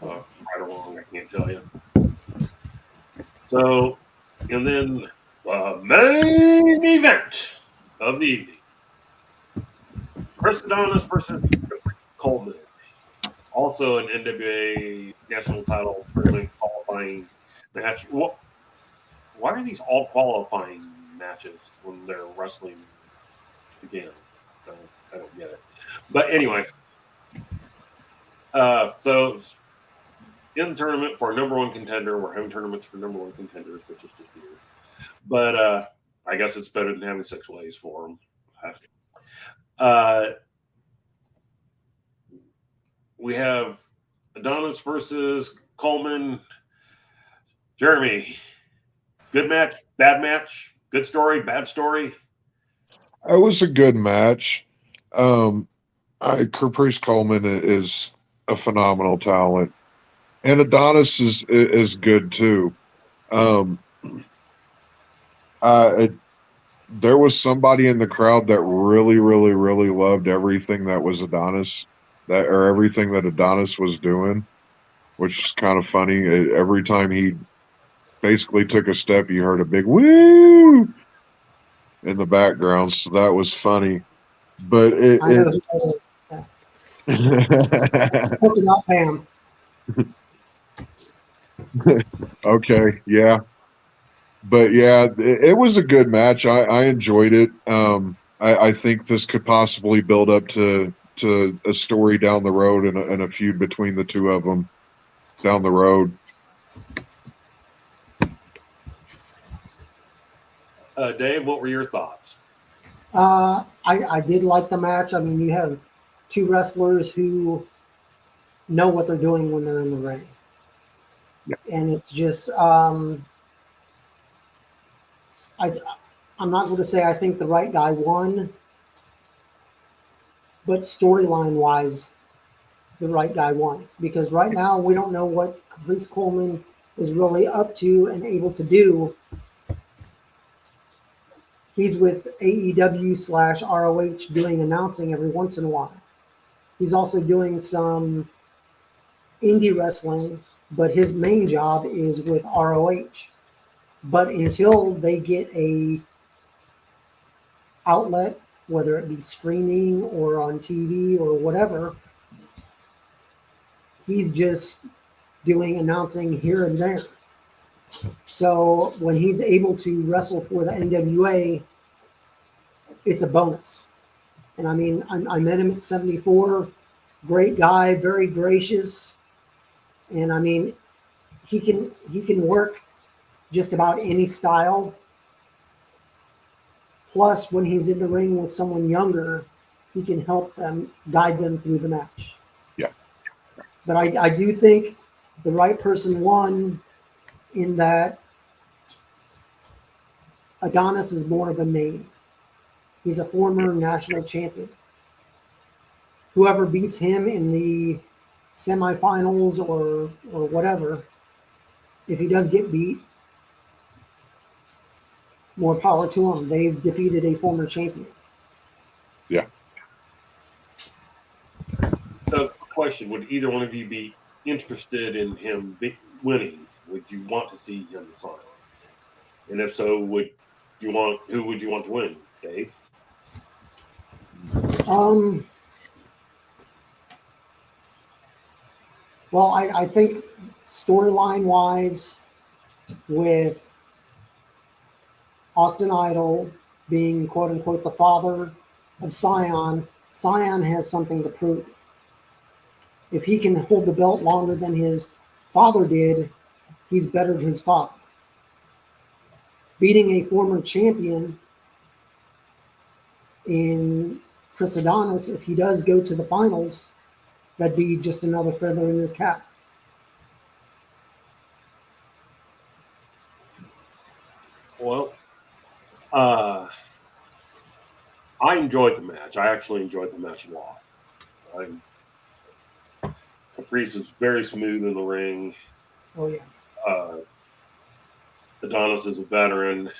Right or wrong, I can't tell you. So, and then the main event of the evening. Chris Adonis versus Coleman. Also an NWA national title tournament qualifying match. Why are these all qualifying matches when they're wrestling again? I don't get it. But anyway, so in the tournament for number one contender, we're having tournaments for number one contenders, which is just weird. But I guess it's better than having 6 ways for them. We have Adonis versus Coleman. Jeremy, good match, bad match, good story, bad story. It was a good match. Caprice Coleman is a phenomenal talent, and Adonis is good too. There was somebody in the crowd that really, really, really loved everything that was Adonis, or everything that Adonis was doing, which is kind of funny. Every time he basically took a step, you heard a big woo in the background, so that was funny. But I know who that is. Yeah. Hook it up, Pam. Okay, yeah. But yeah, it was a good match. I enjoyed it. I think this could possibly build up to a story down the road and a feud between the two of them down the road. Dave, what were your thoughts? I did like the match. I mean, you have two wrestlers who know what they're doing when they're in the ring. Yeah. And it's just I'm not going to say I think the right guy won, but storyline wise, the right guy won. Because right now we don't know what Caprice Coleman is really up to and able to do. He's with AEW/ROH doing announcing every once in a while. He's also doing some indie wrestling, but his main job is with ROH. But until they get a outlet, whether it be streaming or on TV or whatever, he's just doing announcing here and there. So when he's able to wrestle for the NWA, it's a bonus. And I mean, I met him at 74, great guy, very gracious. And I mean, he can work just about any style. Plus, when he's in the ring with someone younger, he can help them, guide them through the match. Yeah. But I do think the right person won in that Adonis is more of a name. He's a former national champion. Whoever beats him in the semifinals or whatever, if he does get beat, more power to him. They've defeated a former champion. Yeah. So, question: would either one of you be interested in him winning? Would you want to see him sign? And if so, who would you want to win, Dave? Well, I think storyline wise, with Austin Idol being quote unquote the father of Scion, Scion has something to prove. If he can hold the belt longer than his father did, he's bettered his father. Beating a former champion in Chris Adonis, if he does go to the finals, that'd be just another feather in his cap. Well, I enjoyed the match. I actually enjoyed the match a lot. Caprice is very smooth in the ring. Oh, yeah. Adonis is a veteran,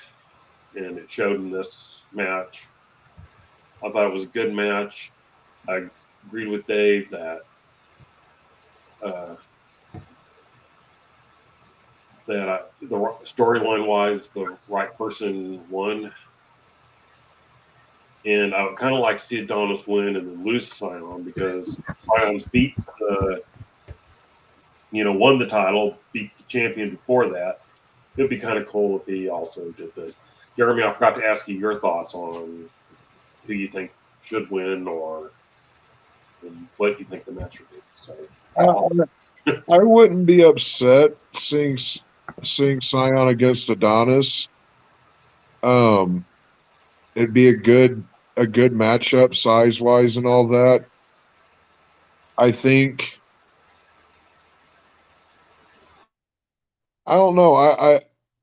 and it showed in this match. I thought it was a good match. I agreed with Dave that that the storyline wise, the right person won. And I would kind of like to see Adonis win and then lose to Scion, because Scion's beat won the title, beat the champion before that. It would be kind of cool if he also did this. Jeremy, I forgot to ask you your thoughts on who you think should win or what you think the match would be. So, I wouldn't be upset seeing Scion against Adonis. It'd be a good matchup size wise and all that. I think. I don't know.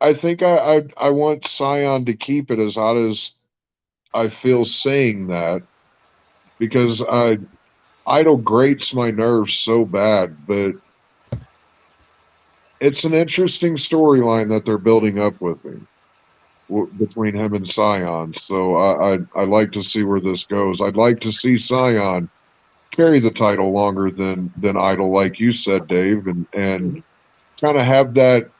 I think I want Scion to keep it as hot as I feel saying that, because Idol grates my nerves so bad, but it's an interesting storyline that they're building up with him, between him and Scion. So I like to see where this goes. I'd like to see Scion carry the title longer than Idol, like you said, Dave, and kind of have that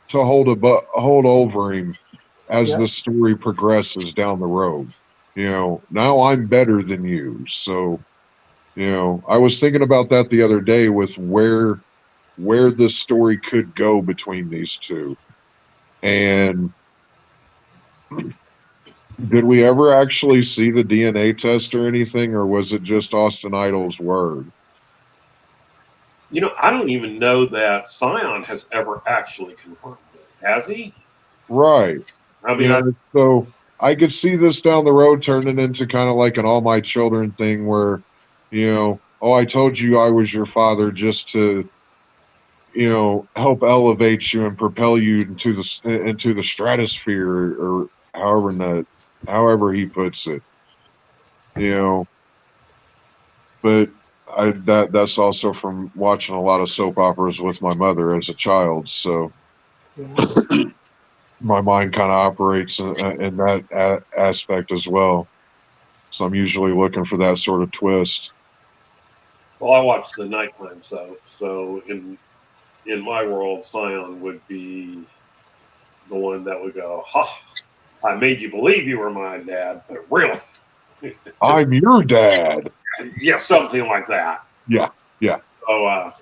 to hold over him as the story progresses down the road. Now I'm better than you. So, I was thinking about that the other day with where the story could go between these two. And did we ever actually see the DNA test or anything, or was it just Austin Idol's word? I don't even know that Scion has ever actually confirmed it. Has he? Right. I mean, so I could see this down the road turning into kind of like an All My Children thing where, oh, I told you I was your father just to, help elevate you and propel you into the stratosphere, or however he puts it, But that's also from watching a lot of soap operas with my mother as a child, so. Yeah. My mind kind of operates in that aspect as well. So I'm usually looking for that sort of twist. Well, I watch the nighttime, so in my world, Scion would be the one that would go, "Ha! I made you believe you were my dad, but really, I'm your dad." Yeah, something like that. Yeah. So,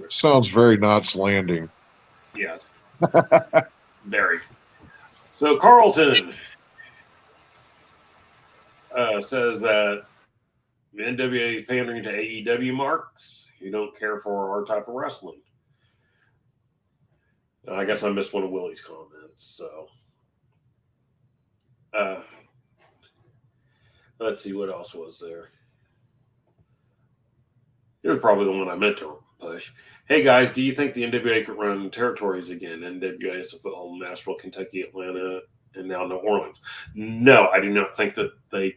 sounds very Knots Landing. Yes. Very. So Carlton says that the NWA is pandering to AEW marks who don't care for our type of wrestling. I guess I missed one of Willie's comments. So let's see, what else was there? Here's probably the one I meant to push. Hey guys, do you think the NWA could run territories again? NWA is football, Nashville, Kentucky, Atlanta, and now New Orleans. No, I do not think that they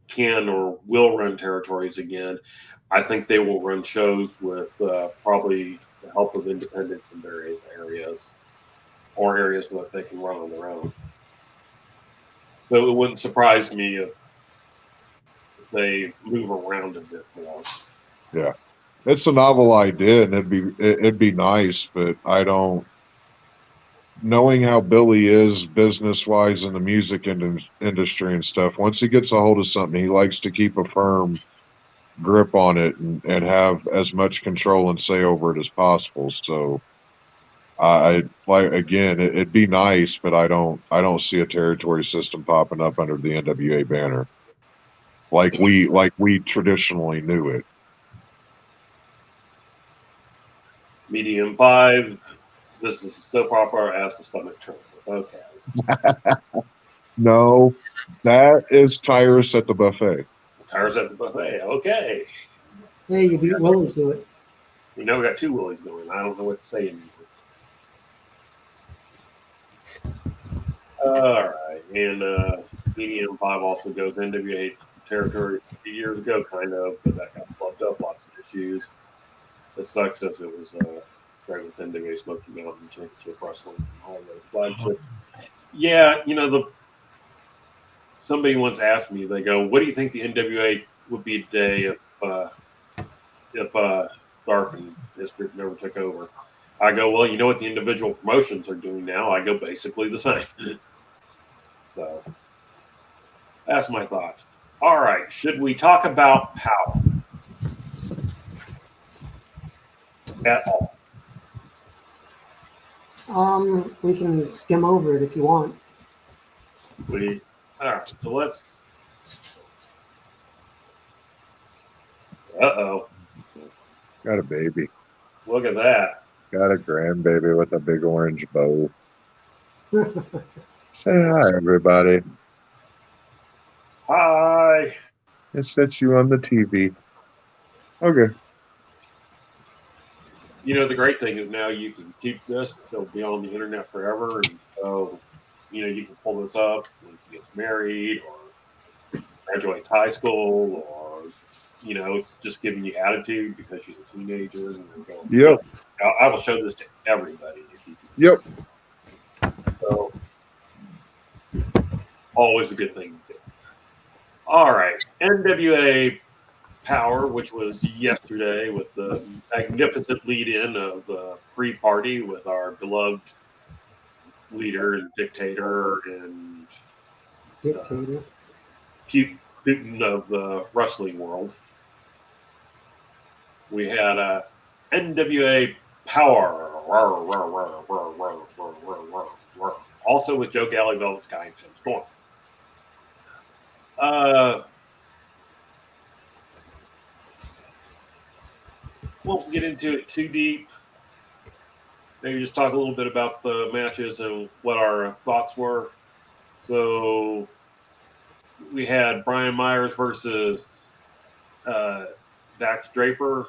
can or will run territories again. I think they will run shows with probably the help of independents in various areas, or areas that they can run on their own. So it wouldn't surprise me if they move around a bit more. Yeah. It's a novel idea, and it'd be nice, but I don't. Knowing how Billy is business-wise in the music industry and stuff, once he gets a hold of something, he likes to keep a firm grip on it and have as much control and say over it as possible. So, it'd be nice, but I don't see a territory system popping up under the NWA banner like we traditionally knew it. Medium 5. This is a soap opera as the stomach turns. Okay. No, that is Tyrus at the buffet. Tyrus at the buffet. Okay. Hey, you beat Willie to it. We know we got 2 Willies going. I don't know what to say anymore. All right. And Medium 5 also goes NWA territory a few years ago, kind of, but that got plugged up. Lots of issues. It sucks as it was right with NWA Smoky Mountain Championship Wrestling, all those flagships. Yeah, somebody once asked me, they go, "What do you think the NWA would be today if Dark and his group never took over. I go, well, you know what the individual promotions are doing now? I go basically the same. So that's my thoughts. All right, should we talk about Power at all? We can skim over it if you want. All right, so let's. Uh-oh. Got a baby. Look at that. Got a grandbaby with a big orange bow. Say hi, everybody. Hi. It sets you on the TV. Okay. You know, the great thing is now you can keep this. It'll be on the internet forever. And so, you can pull this up when he gets married or graduates high school or, it's just giving you attitude because she's a teenager. And you're going, Yep. I will show this to everybody. If you can. Yep. So, always a good thing to do. All right. NWA Power, which was yesterday with the magnificent lead-in of the pre-party with our beloved leader and dictator and Putin of the wrestling world. We had NWA Power, also with Joe Galley, Velvet Sky, and Tim Storm. Won't get into it too deep. Maybe just talk a little bit about the matches and what our thoughts were. So we had Brian Myers versus Dax Draper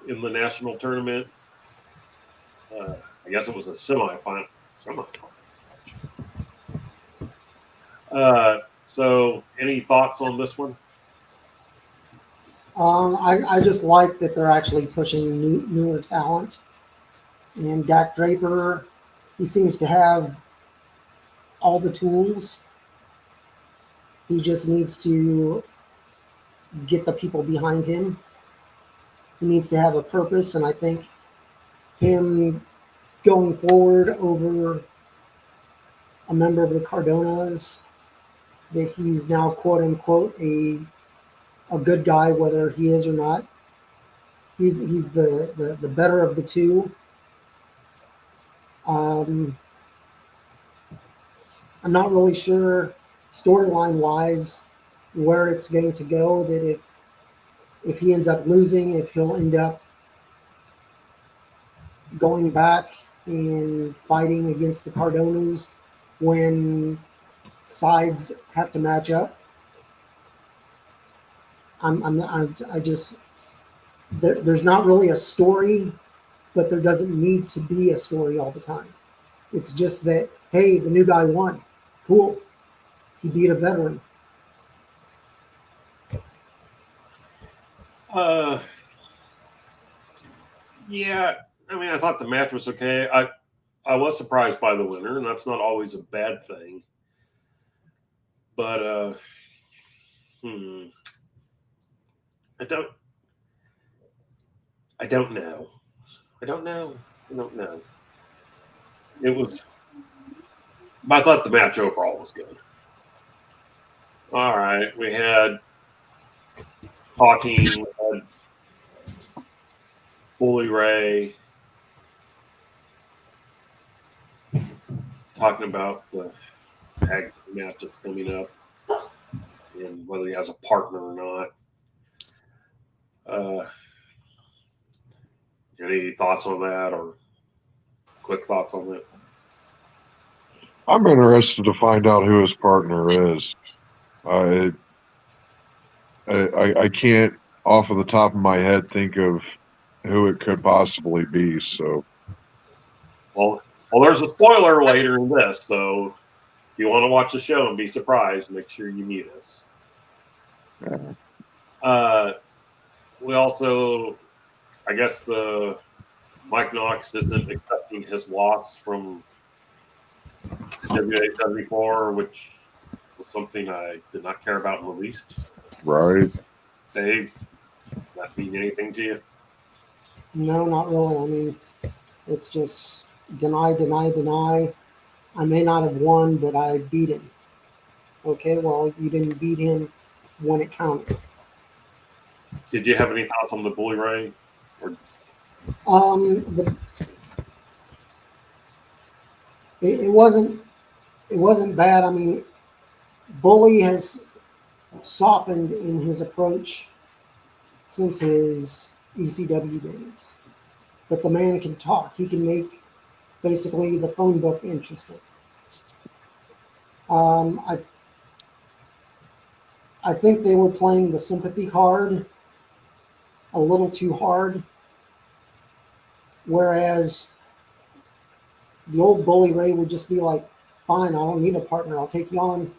in the national tournament. I guess it was a semifinal. So any thoughts on this one? I just like that they're actually pushing newer talent. And Dak Draper, he seems to have all the tools. He just needs to get the people behind him. He needs to have a purpose, and I think him going forward over a member of the Cardonas, that he's now quote unquote a good guy, whether he is or not. He's the better of the two. I'm not really sure storyline wise where it's going to go. That if he ends up losing, if he'll end up going back and fighting against the Cardonas when sides have to match up. There's not really a story, but there doesn't need to be a story all the time. It's just that, hey, the new guy won. Cool. He beat a veteran. Yeah, I mean, I thought the match was okay. I was surprised by the winner, and that's not always a bad thing. But I don't know. It was. But I thought the match overall was good. All right, we had Bully Ray talking about the tag match that's coming up and whether he has a partner or not. Any thoughts on that or quick thoughts on that? I'm interested to find out who his partner is. I can't, off of the top of my head, think of who it could possibly be. So, well, there's a spoiler later in this, so if you want to watch the show and be surprised, make sure you meet us. We also, I guess the Mike Knox isn't accepting his loss from NWA 74, which was something I did not care about in the least. right. Dave, that mean anything to you? No, not really. I mean, it's just deny, deny, deny. I may not have won, but I beat him. Okay, well, you didn't beat him when it counted. Did you have any thoughts on the Bully Ray? Or But it wasn't bad. I mean, Bully has softened in his approach since his ECW days. But the man can talk. He can make basically the phone book interesting. I think they were playing the sympathy card a little too hard, whereas the old Bully Ray would just be like, fine, I don't need a partner, I'll take you on.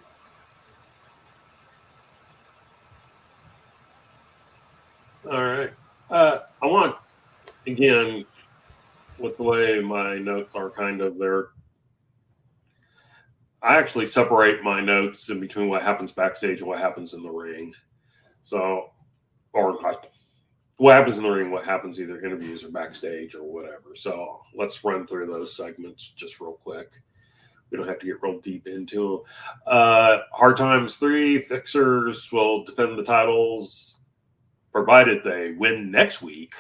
all right. I want, again, with the way my notes are kind of there, I actually separate my notes in between what happens backstage and what happens in the ring. So, or what happens in the ring, what happens either interviews or backstage or whatever. So let's run through those segments just real quick. We don't have to get real deep into them. Hard Times 3, Fixers will defend the titles provided they win next week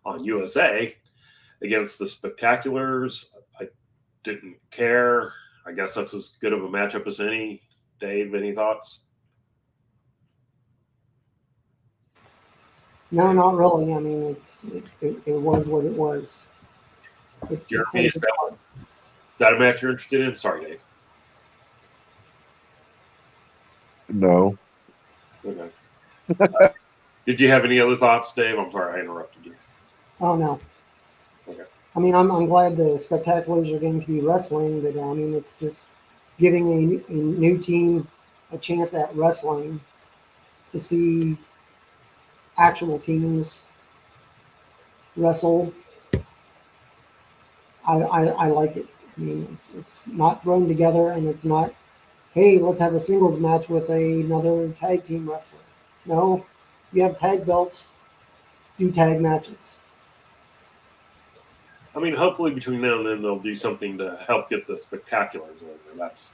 on USA against the Spectaculars. I didn't care. I guess that's as good of a matchup as any. Dave, any thoughts? No, not really. I mean, it was what it was. Jeremy, is that a match you're interested in? Sorry, Dave. No. Okay. Did you have any other thoughts, Dave? I'm sorry I interrupted you. Oh, no. Okay. I mean, I'm glad the Spectaculars are going to be wrestling, but I mean, it's just giving a new team a chance at wrestling to see actual teams wrestle. I like it. I mean, it's not thrown together, and it's not, hey, let's have a singles match with another tag team wrestler. No, you have tag belts, do tag matches. I mean, hopefully between now and then they'll do something to help get the Spectaculars over. That's,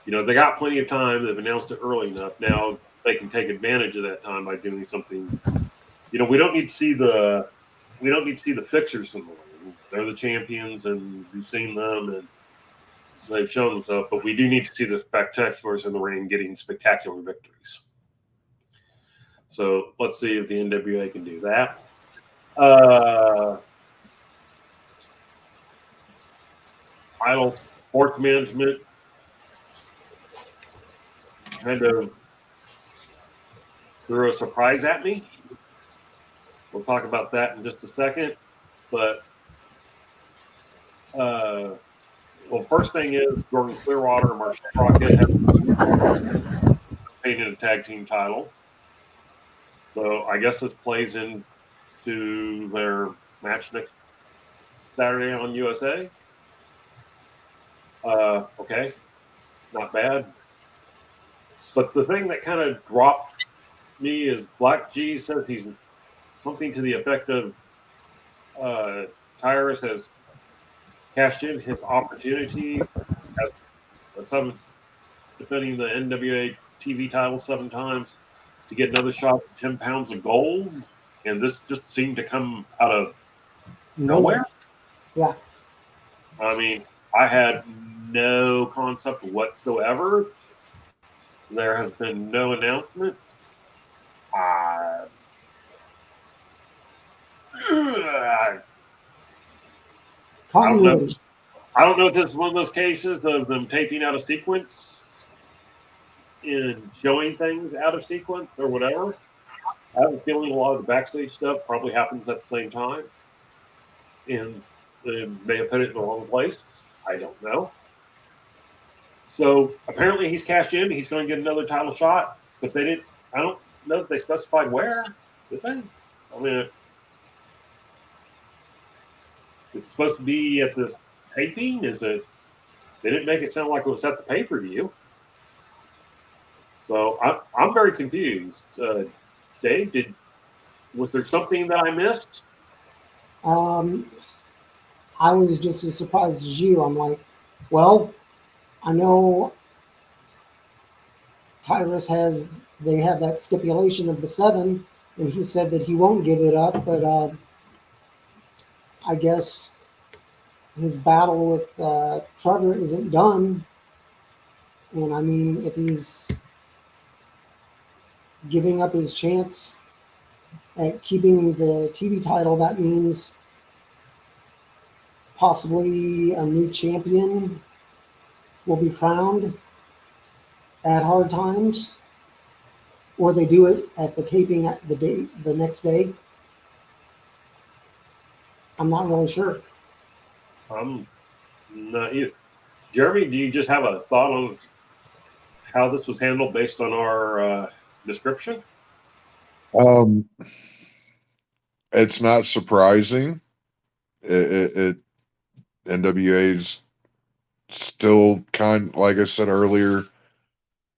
they got plenty of time. They've announced it early enough. Now they can take advantage of that time by doing something. We don't need to see the Fixers in the ring. They're the champions, and we've seen them, and they've shown themselves. But we do need to see the Spectaculars in the ring getting spectacular victories. So let's see if the NWA can do that. Idle Sports Management kind of threw a surprise at me. We'll talk about that in just a second. But, first thing is Jordan Clearwater and Marshall Crockett have painted a tag team title. So I guess this plays into their match next Saturday on USA. Okay, not bad. But the thing that kind of dropped me is Black G says he's something to the effect of Tyrus has cashed in his opportunity as defending the NWA TV title 7 times to get another shot at 10 pounds of gold. And this just seemed to come out of nowhere. Yeah. I mean, I had no concept whatsoever. There has been no announcement. I don't know. I don't know if this is one of those cases of them taping out of sequence and showing things out of sequence or whatever. I have a feeling a lot of the backstage stuff probably happens at the same time. And they may have put it in the wrong place. I don't know. So apparently he's cashed in. He's going to get another title shot. But they didn't. I don't know if they specified where. Did they? I mean, it's supposed to be at this taping. Is it? They didn't make it sound like it was at the pay-per-view. So I'm very confused. Dave, was there something that I missed? I was just as surprised as you. I'm like, well, I know Tyrus they have that stipulation of the 7, and he said that he won't give it up, but I guess his battle with Trevor isn't done. And I mean, if he's giving up his chance at keeping the TV title, that means possibly a new champion will be crowned at Hard Times, or they do it at the taping at the next day. I'm not really sure. I'm not you. Jeremy, do you just have a thought on how this was handled based on our description? It's not surprising. NWA's still like I said earlier,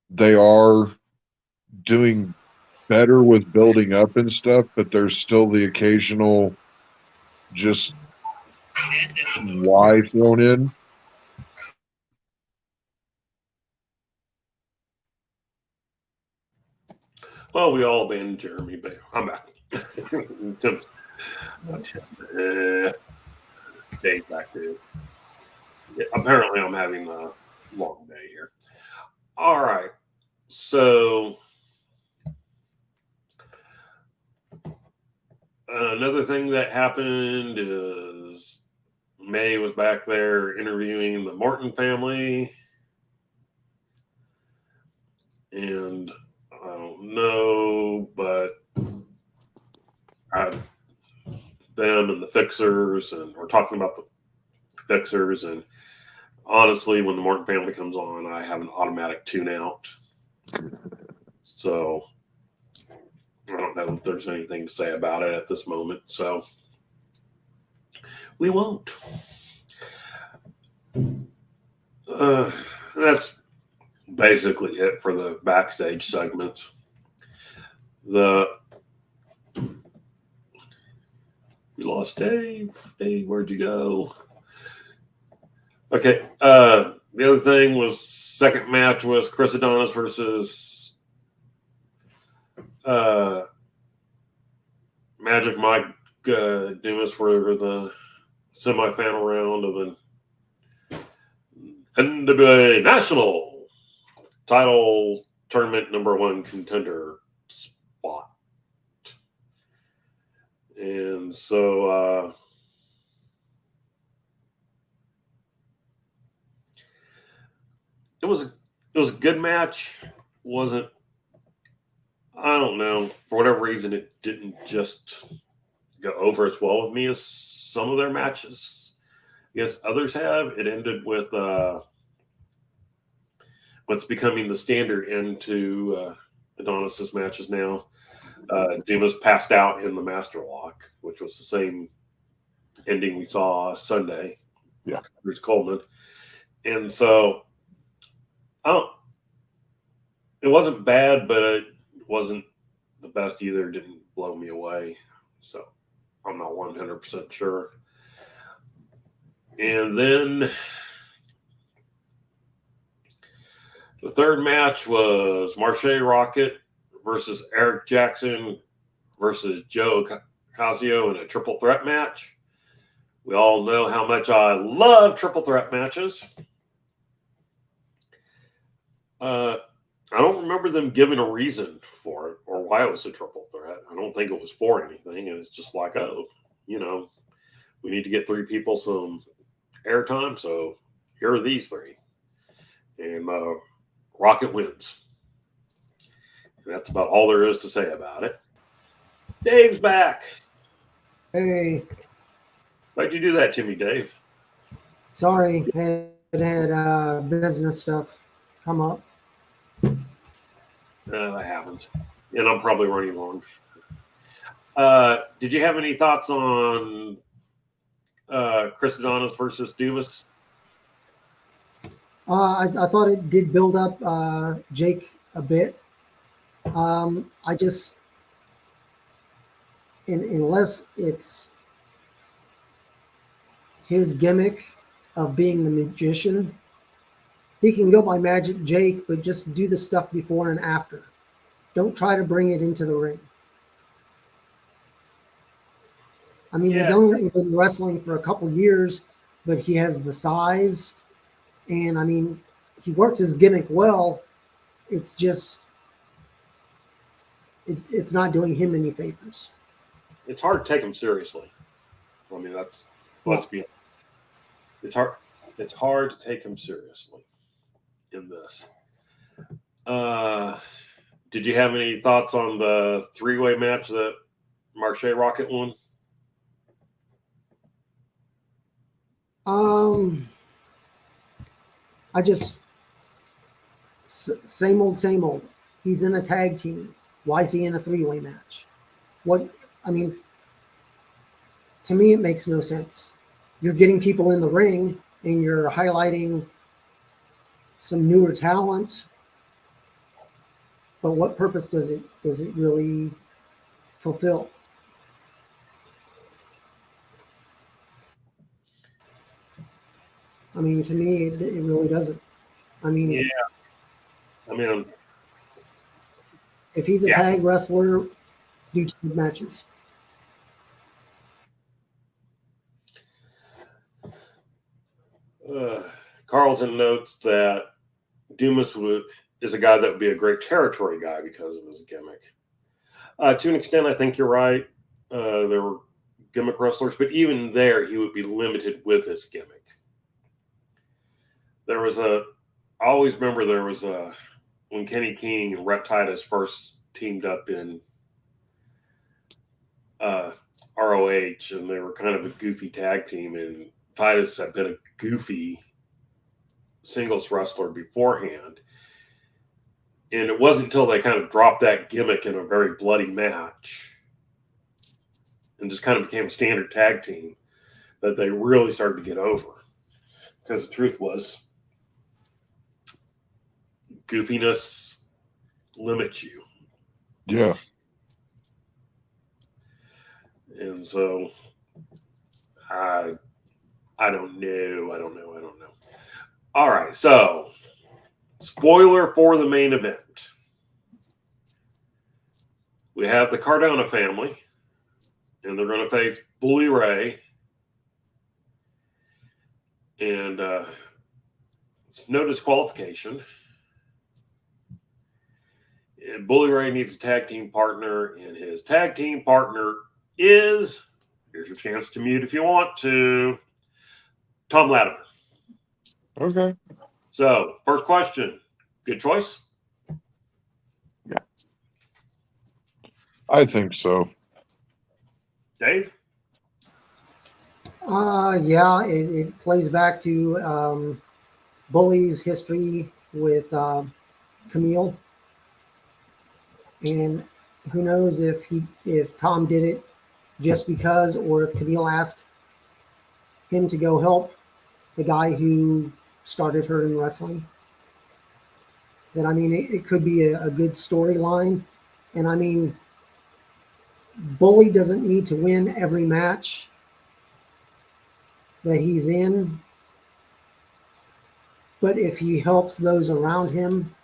they are doing better with building up and stuff, but there's still the occasional just why thrown in. Well, we all abandoned Jeremy, but I'm back. Dave back to you. Yeah, apparently, I'm having a long day here. All right. So, another thing that happened is May was back there interviewing the Morton family. And I don't know, but them and the Fixers, and we're talking about the Fixers. And honestly, when the Morton family comes on, I have an automatic tune out. So I don't know if there's anything to say about it at this moment. So we won't. That's basically it for the backstage segments. We lost Dave. Dave, where'd you go? Okay. The other thing was second match was Chris Adonis versus Magic Mike Dumas for the semifinal round of the NWA National Title Tournament #1 contender spot. And so it was a good match. Wasn't, I don't know, for whatever reason it didn't just go over as well with me as some of their matches. I guess others have. It ended with what's becoming the standard end to Adonis's matches now. Dumas passed out in the master lock, which was the same ending we saw Sunday. Yeah. Bruce Coleman. And so, it wasn't bad, but it wasn't the best either. It didn't blow me away. So I'm not 100% sure. And then the third match was Marche Rocket versus Eric Jackson versus Joe Casio in a triple threat match. We all know how much I love triple threat matches. I don't remember them giving a reason for it or why it was a triple threat. I don't think it was for anything. It's just like, oh, we need to get 3 people some airtime, so here are these 3. And Rocket wins. And that's about all there is to say about it. Dave's back. Hey, Why'd you do that to me, Dave? sorry, had business stuff come up. That happens. And I'm probably running long. Did you have any thoughts on Chris Adonis versus Dumas? I thought it did build up Jake a bit. unless it's his gimmick of being the magician, he can go by Magic Jake, but just do the stuff before and after. Don't try to bring it into the ring. I mean, he's only been wrestling for a couple years, but he has the size. And, I mean, he works his gimmick well. It's just, it's not doing him any favors. It's hard to take him seriously. I mean, let's be honest. It's hard to take him seriously in this. Did you have any thoughts on the three-way match that Marche Rocket won? I just, same old. He's in a tag team. Why is he in a three-way match? I mean, to me, it makes no sense. You're getting people in the ring and you're highlighting some newer talent, but what purpose does it really fulfill? I mean, to me, it really doesn't. I mean, yeah. I mean, if he's a tag wrestler, do tag matches. Carlton notes that Dumas is a guy that would be a great territory guy because of his gimmick. To an extent, I think you're right. There were gimmick wrestlers, but even there, he would be limited with his gimmick. I always remember when Kenny King and Rhett Titus first teamed up in ROH, and they were kind of a goofy tag team, and Titus had been a goofy singles wrestler beforehand. And it wasn't until they kind of dropped that gimmick in a very bloody match and just kind of became a standard tag team that they really started to get over. Because the truth was, goofiness limits you. Yeah. And so I don't know. All right, so spoiler for the main event. We have the Cardona family, and they're going to face Bully Ray. And it's no disqualification. And Bully Ray needs a tag team partner, and his tag team partner is, here's your chance to mute if you want to, Tom Latimer. Okay. So, first question, good choice? Yeah. I think so. Dave? Yeah, it plays back to Bully's history with Kamille. And who knows if Tom did it just because, or if Kamille asked him to go help the guy who started her in wrestling. That, I mean, it could be a good storyline. And I mean, Bully doesn't need to win every match that he's in. But if he helps those around him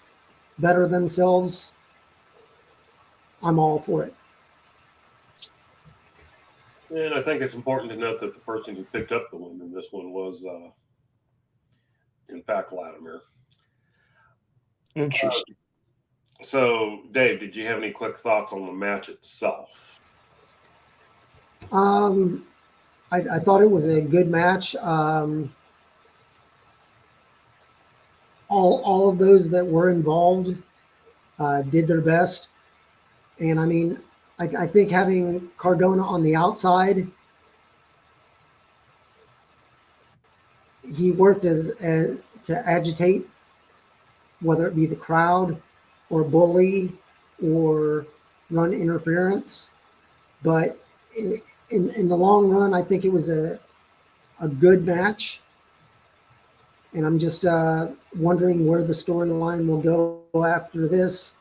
better themselves, I'm all for it. And I think it's important to note that the person who picked up the win in this one was, in fact, Latimer. Interesting. So, Dave, did you have any quick thoughts on the match itself? I thought it was a good match. All of those that were involved did their best. And I mean, I think having Cardona on the outside, he worked as to agitate, whether it be the crowd or bully or run interference. But in the long run, I think it was a good match. And I'm just wondering where the storyline will go after this.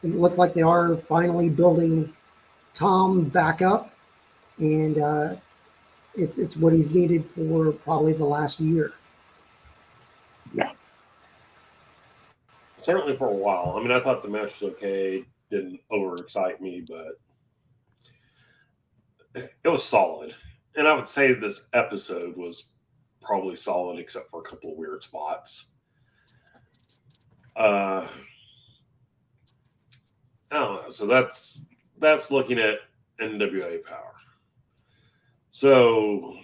it looks like they are finally building Tom back up, and it's what he's needed for probably the last year. Certainly for a while. I mean, I thought the match was okay. Didn't overexcite me, but it was solid. And I would say this episode was probably solid, except for a couple of weird spots. I don't know. So that's looking at NWA Power. So,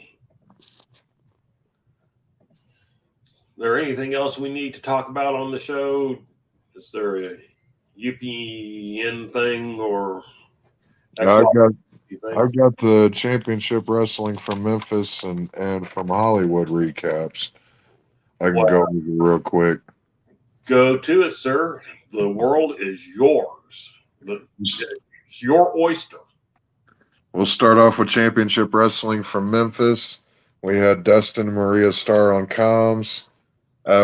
there anything else we need to talk about on the show? Is there a UPN thing or? I've got the championship wrestling from Memphis and from Hollywood recaps. I can go over real quick. Go to it, sir. The world is yours. It's your oyster. We'll start off with championship wrestling from Memphis. We had Dustin and Maria Starr on comms.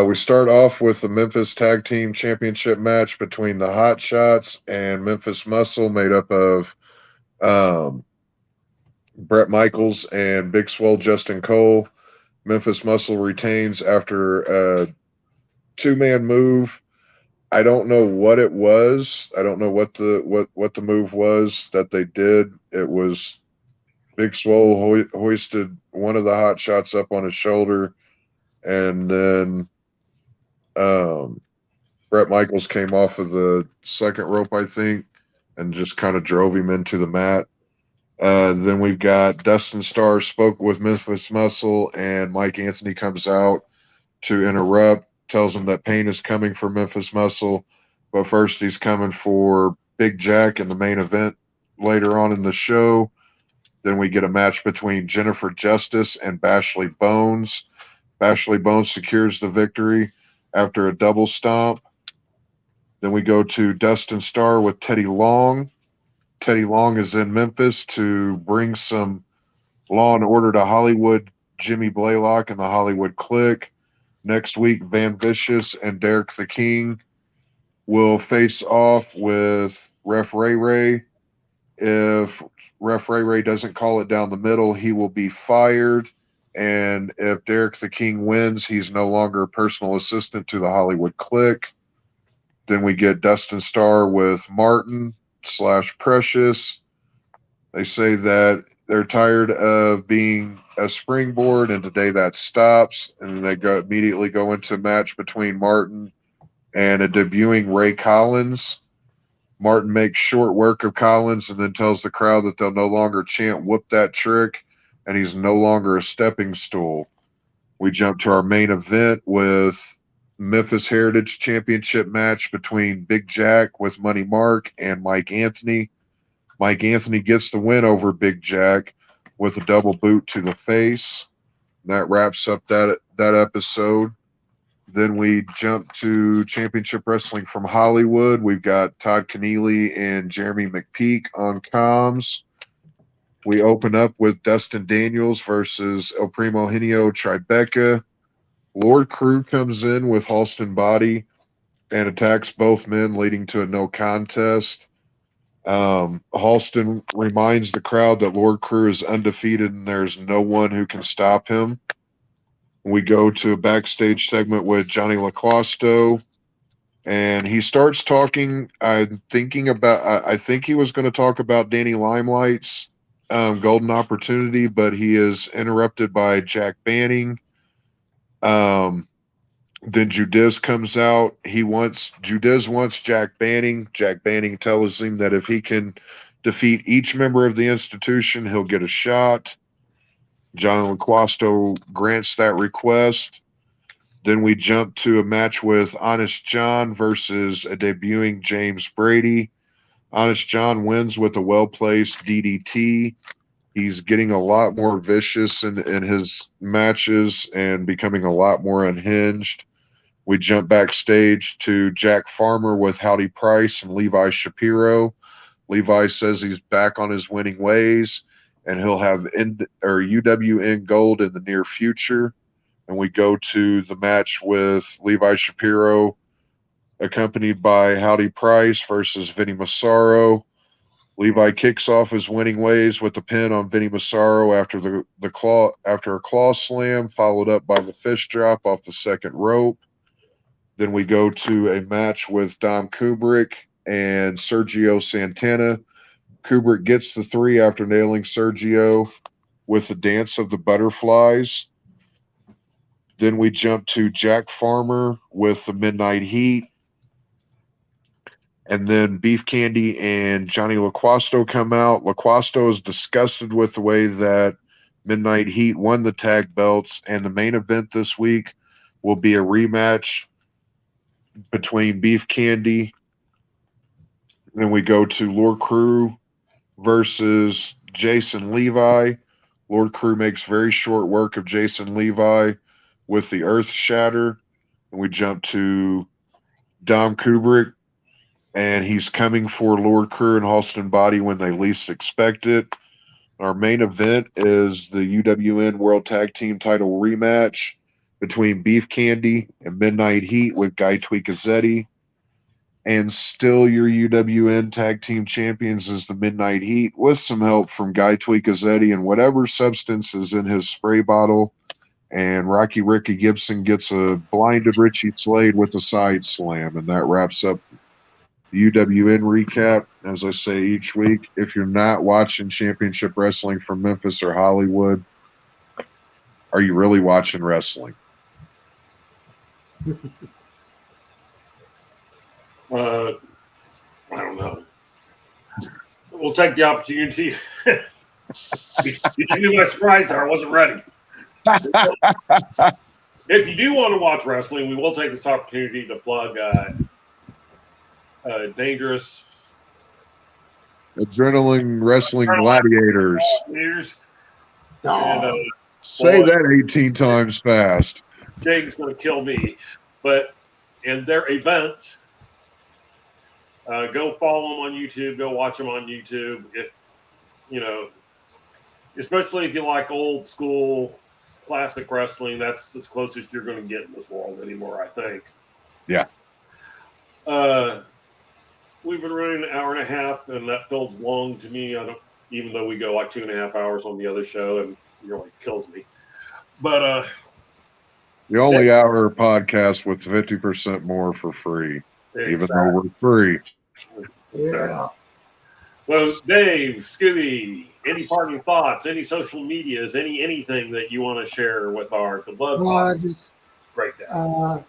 We start off with the Memphis Tag Team Championship match between the Hot Shots and Memphis Muscle, made up of Brett Michaels and Big Swole Justin Cole. Memphis Muscle retains after a two-man move. I don't know what it was. I don't know what the move was that they did. It was Big Swole hoisted one of the Hot Shots up on his shoulder, and then Brett Michaels came off of the second rope, I think, and just kind of drove him into the mat. Then we've got Dustin Starr spoke with Memphis Muscle, and Mike Anthony comes out to interrupt, tells him that pain is coming for Memphis Muscle, but first he's coming for Big Jack in the main event later on in the show. Then we get a match between Jennifer Justice and Bashley Bones. Bashley Bones secures the victory after a double stomp. Then we go to Dustin Starr with Teddy Long. Teddy Long is in Memphis to bring some law and order to Hollywood. Jimmy Blaylock and the Hollywood Clique. Next week, Van Vicious and Derek the King will face off with Ref Ray Ray. If Ref Ray Ray doesn't call it down the middle, he will be fired. And if Derek the King wins, he's no longer a personal assistant to the Hollywood Clique. Then we get Dustin Starr with Martin / Precious. They say that they're tired of being a springboard, and today that stops. And they immediately go into a match between Martin and a debuting Ray Collins. Martin makes short work of Collins and then tells the crowd that they'll no longer chant "whoop that trick," and he's no longer a stepping stool. We jump to our main event with Memphis Heritage Championship match between Big Jack with Money Mark and Mike Anthony. Mike Anthony gets the win over Big Jack with a double boot to the face. That wraps up that episode. Then we jump to Championship Wrestling from Hollywood. We've got Todd Kamille and Jeremy McPeak on comms. We open up with Dustin Daniels versus El Primo Henio Tribeca. Lord Crew comes in with Halston Body and attacks both men, leading to a no contest. Halston reminds the crowd that Lord Crew is undefeated and there's no one who can stop him. We go to a backstage segment with Johnny LaClasto, and he starts talking. I think he was going to talk about Danny Limelight's golden opportunity, but he is interrupted by Jack Banning. Then Judiz comes out. Judiz wants Jack Banning. Jack Banning tells him that if he can defeat each member of the institution, he'll get a shot. John LaQuasto grants that request. Then we jump to a match with Honest John versus a debuting James Brady. Honest John wins with a well-placed DDT. He's getting a lot more vicious in his matches and becoming a lot more unhinged. We jump backstage to Jack Farmer with Howdy Price and Levi Shapiro. Levi says he's back on his winning ways, and he'll have UWN Gold in the near future. And we go to the match with Levi Shapiro accompanied by Howdy Price versus Vinny Massaro. Levi kicks off his winning ways with the pin on Vinny Massaro after a claw slam, followed up by the fish drop off the second rope. Then we go to a match with Dom Kubrick and Sergio Santana. Kubrick gets the 3 after nailing Sergio with the dance of the butterflies. Then we jump to Jack Farmer with the Midnight Heat. And then Beef Candy and Johnny LaQuasto come out. LaQuasto is disgusted with the way that Midnight Heat won the tag belts. And the main event this week will be a rematch between Beef Candy. Then we go to Lord Crew versus Jason Levi. Lord Crew makes very short work of Jason Levi with the Earth Shatter. And we jump to Dom Kubrick, and he's coming for Lord Crew and Halston Body when they least expect it. Our main event is the UWN World Tag Team title rematch between Beef Candy and Midnight Heat with Guy Tweakazetti. And still your UWN Tag Team Champions is the Midnight Heat with some help from Guy Tweakazetti and whatever substance is in his spray bottle. And Ricky Gibson gets a blinded Richie Slade with a side slam. And that wraps up the UWN recap. As I say each week, if you're not watching championship wrestling from Memphis or Hollywood, are you really watching wrestling? I don't know. We'll take the opportunity. You took me by surprise there. I wasn't ready. If you do want to watch wrestling, we will take this opportunity to plug Dangerous Adrenaline Wrestling Gladiators. And, say that 18 times fast. Jake's going to kill me. But in their events, go follow them on YouTube. Go watch them on YouTube. If you know, especially if you like old school classic wrestling, that's as closest you're going to get in this world anymore, I think. Yeah. We've been running an hour and a half, and that feels long to me. Even though we go like 2.5 hours on the other show, and it really kills me. But the only hour podcast with 50% more for free, even though we're free. Yeah. So, Dave, Scooby, any parting thoughts, any social medias, anything that you want to share with the Blood Just breakdown?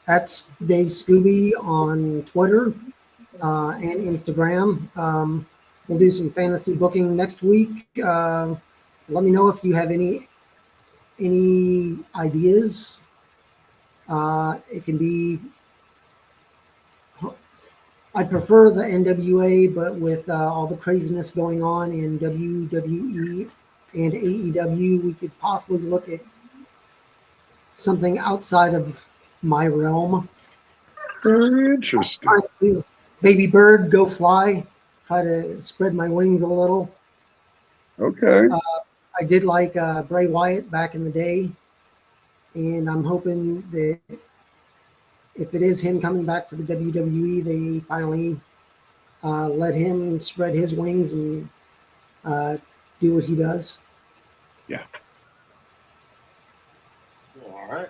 That's Dave Scooby on Twitter and Instagram. We'll do some fantasy booking next week. Let me know if you have any ideas. It can be. I prefer the NWA, but with all the craziness going on in WWE and AEW, we could possibly look at something outside of my realm. Very interesting. Baby bird, go fly. Try to spread my wings a little. Okay. I did like Bray Wyatt back in the day, and I'm hoping that if it is him coming back to the WWE, they finally let him spread his wings and do what he does. Yeah. All right.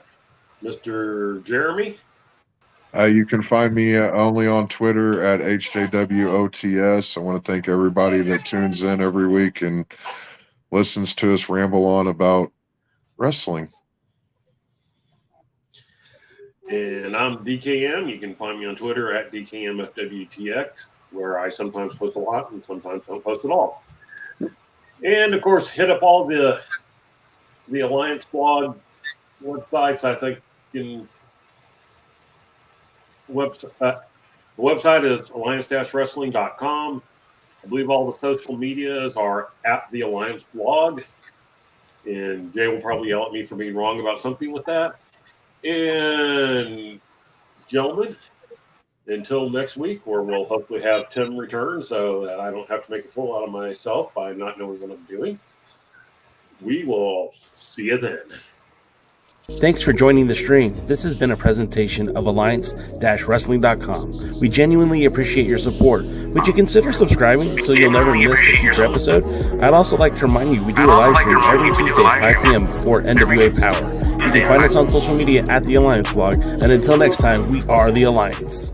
Mr. Jeremy? You can find me only on Twitter at HJWOTS. I want to thank everybody that tunes in every week and listens to us ramble on about wrestling. And I'm DKM. You can find me on Twitter at DKMFWTX, where I sometimes post a lot and sometimes don't post at all. And, of course, hit up all the Alliance blog websites. I think the website is alliance-wrestling.com. I believe all the social medias are at the Alliance blog. And Jay will probably yell at me for being wrong about something with that. And, gentlemen, until next week, where we'll hopefully have Tim return so that I don't have to make a fool out of myself by not knowing what I'm doing, we will see you then. Thanks for joining the stream. This has been a presentation of Alliance-Wrestling.com. We genuinely appreciate your support. Would you consider subscribing so you'll never miss a future episode? I'd also like to remind you we do a live stream every Tuesday at 5 p.m. before NWA Power. You can find us on social media at The Alliance Blog. And until next time, we are The Alliance.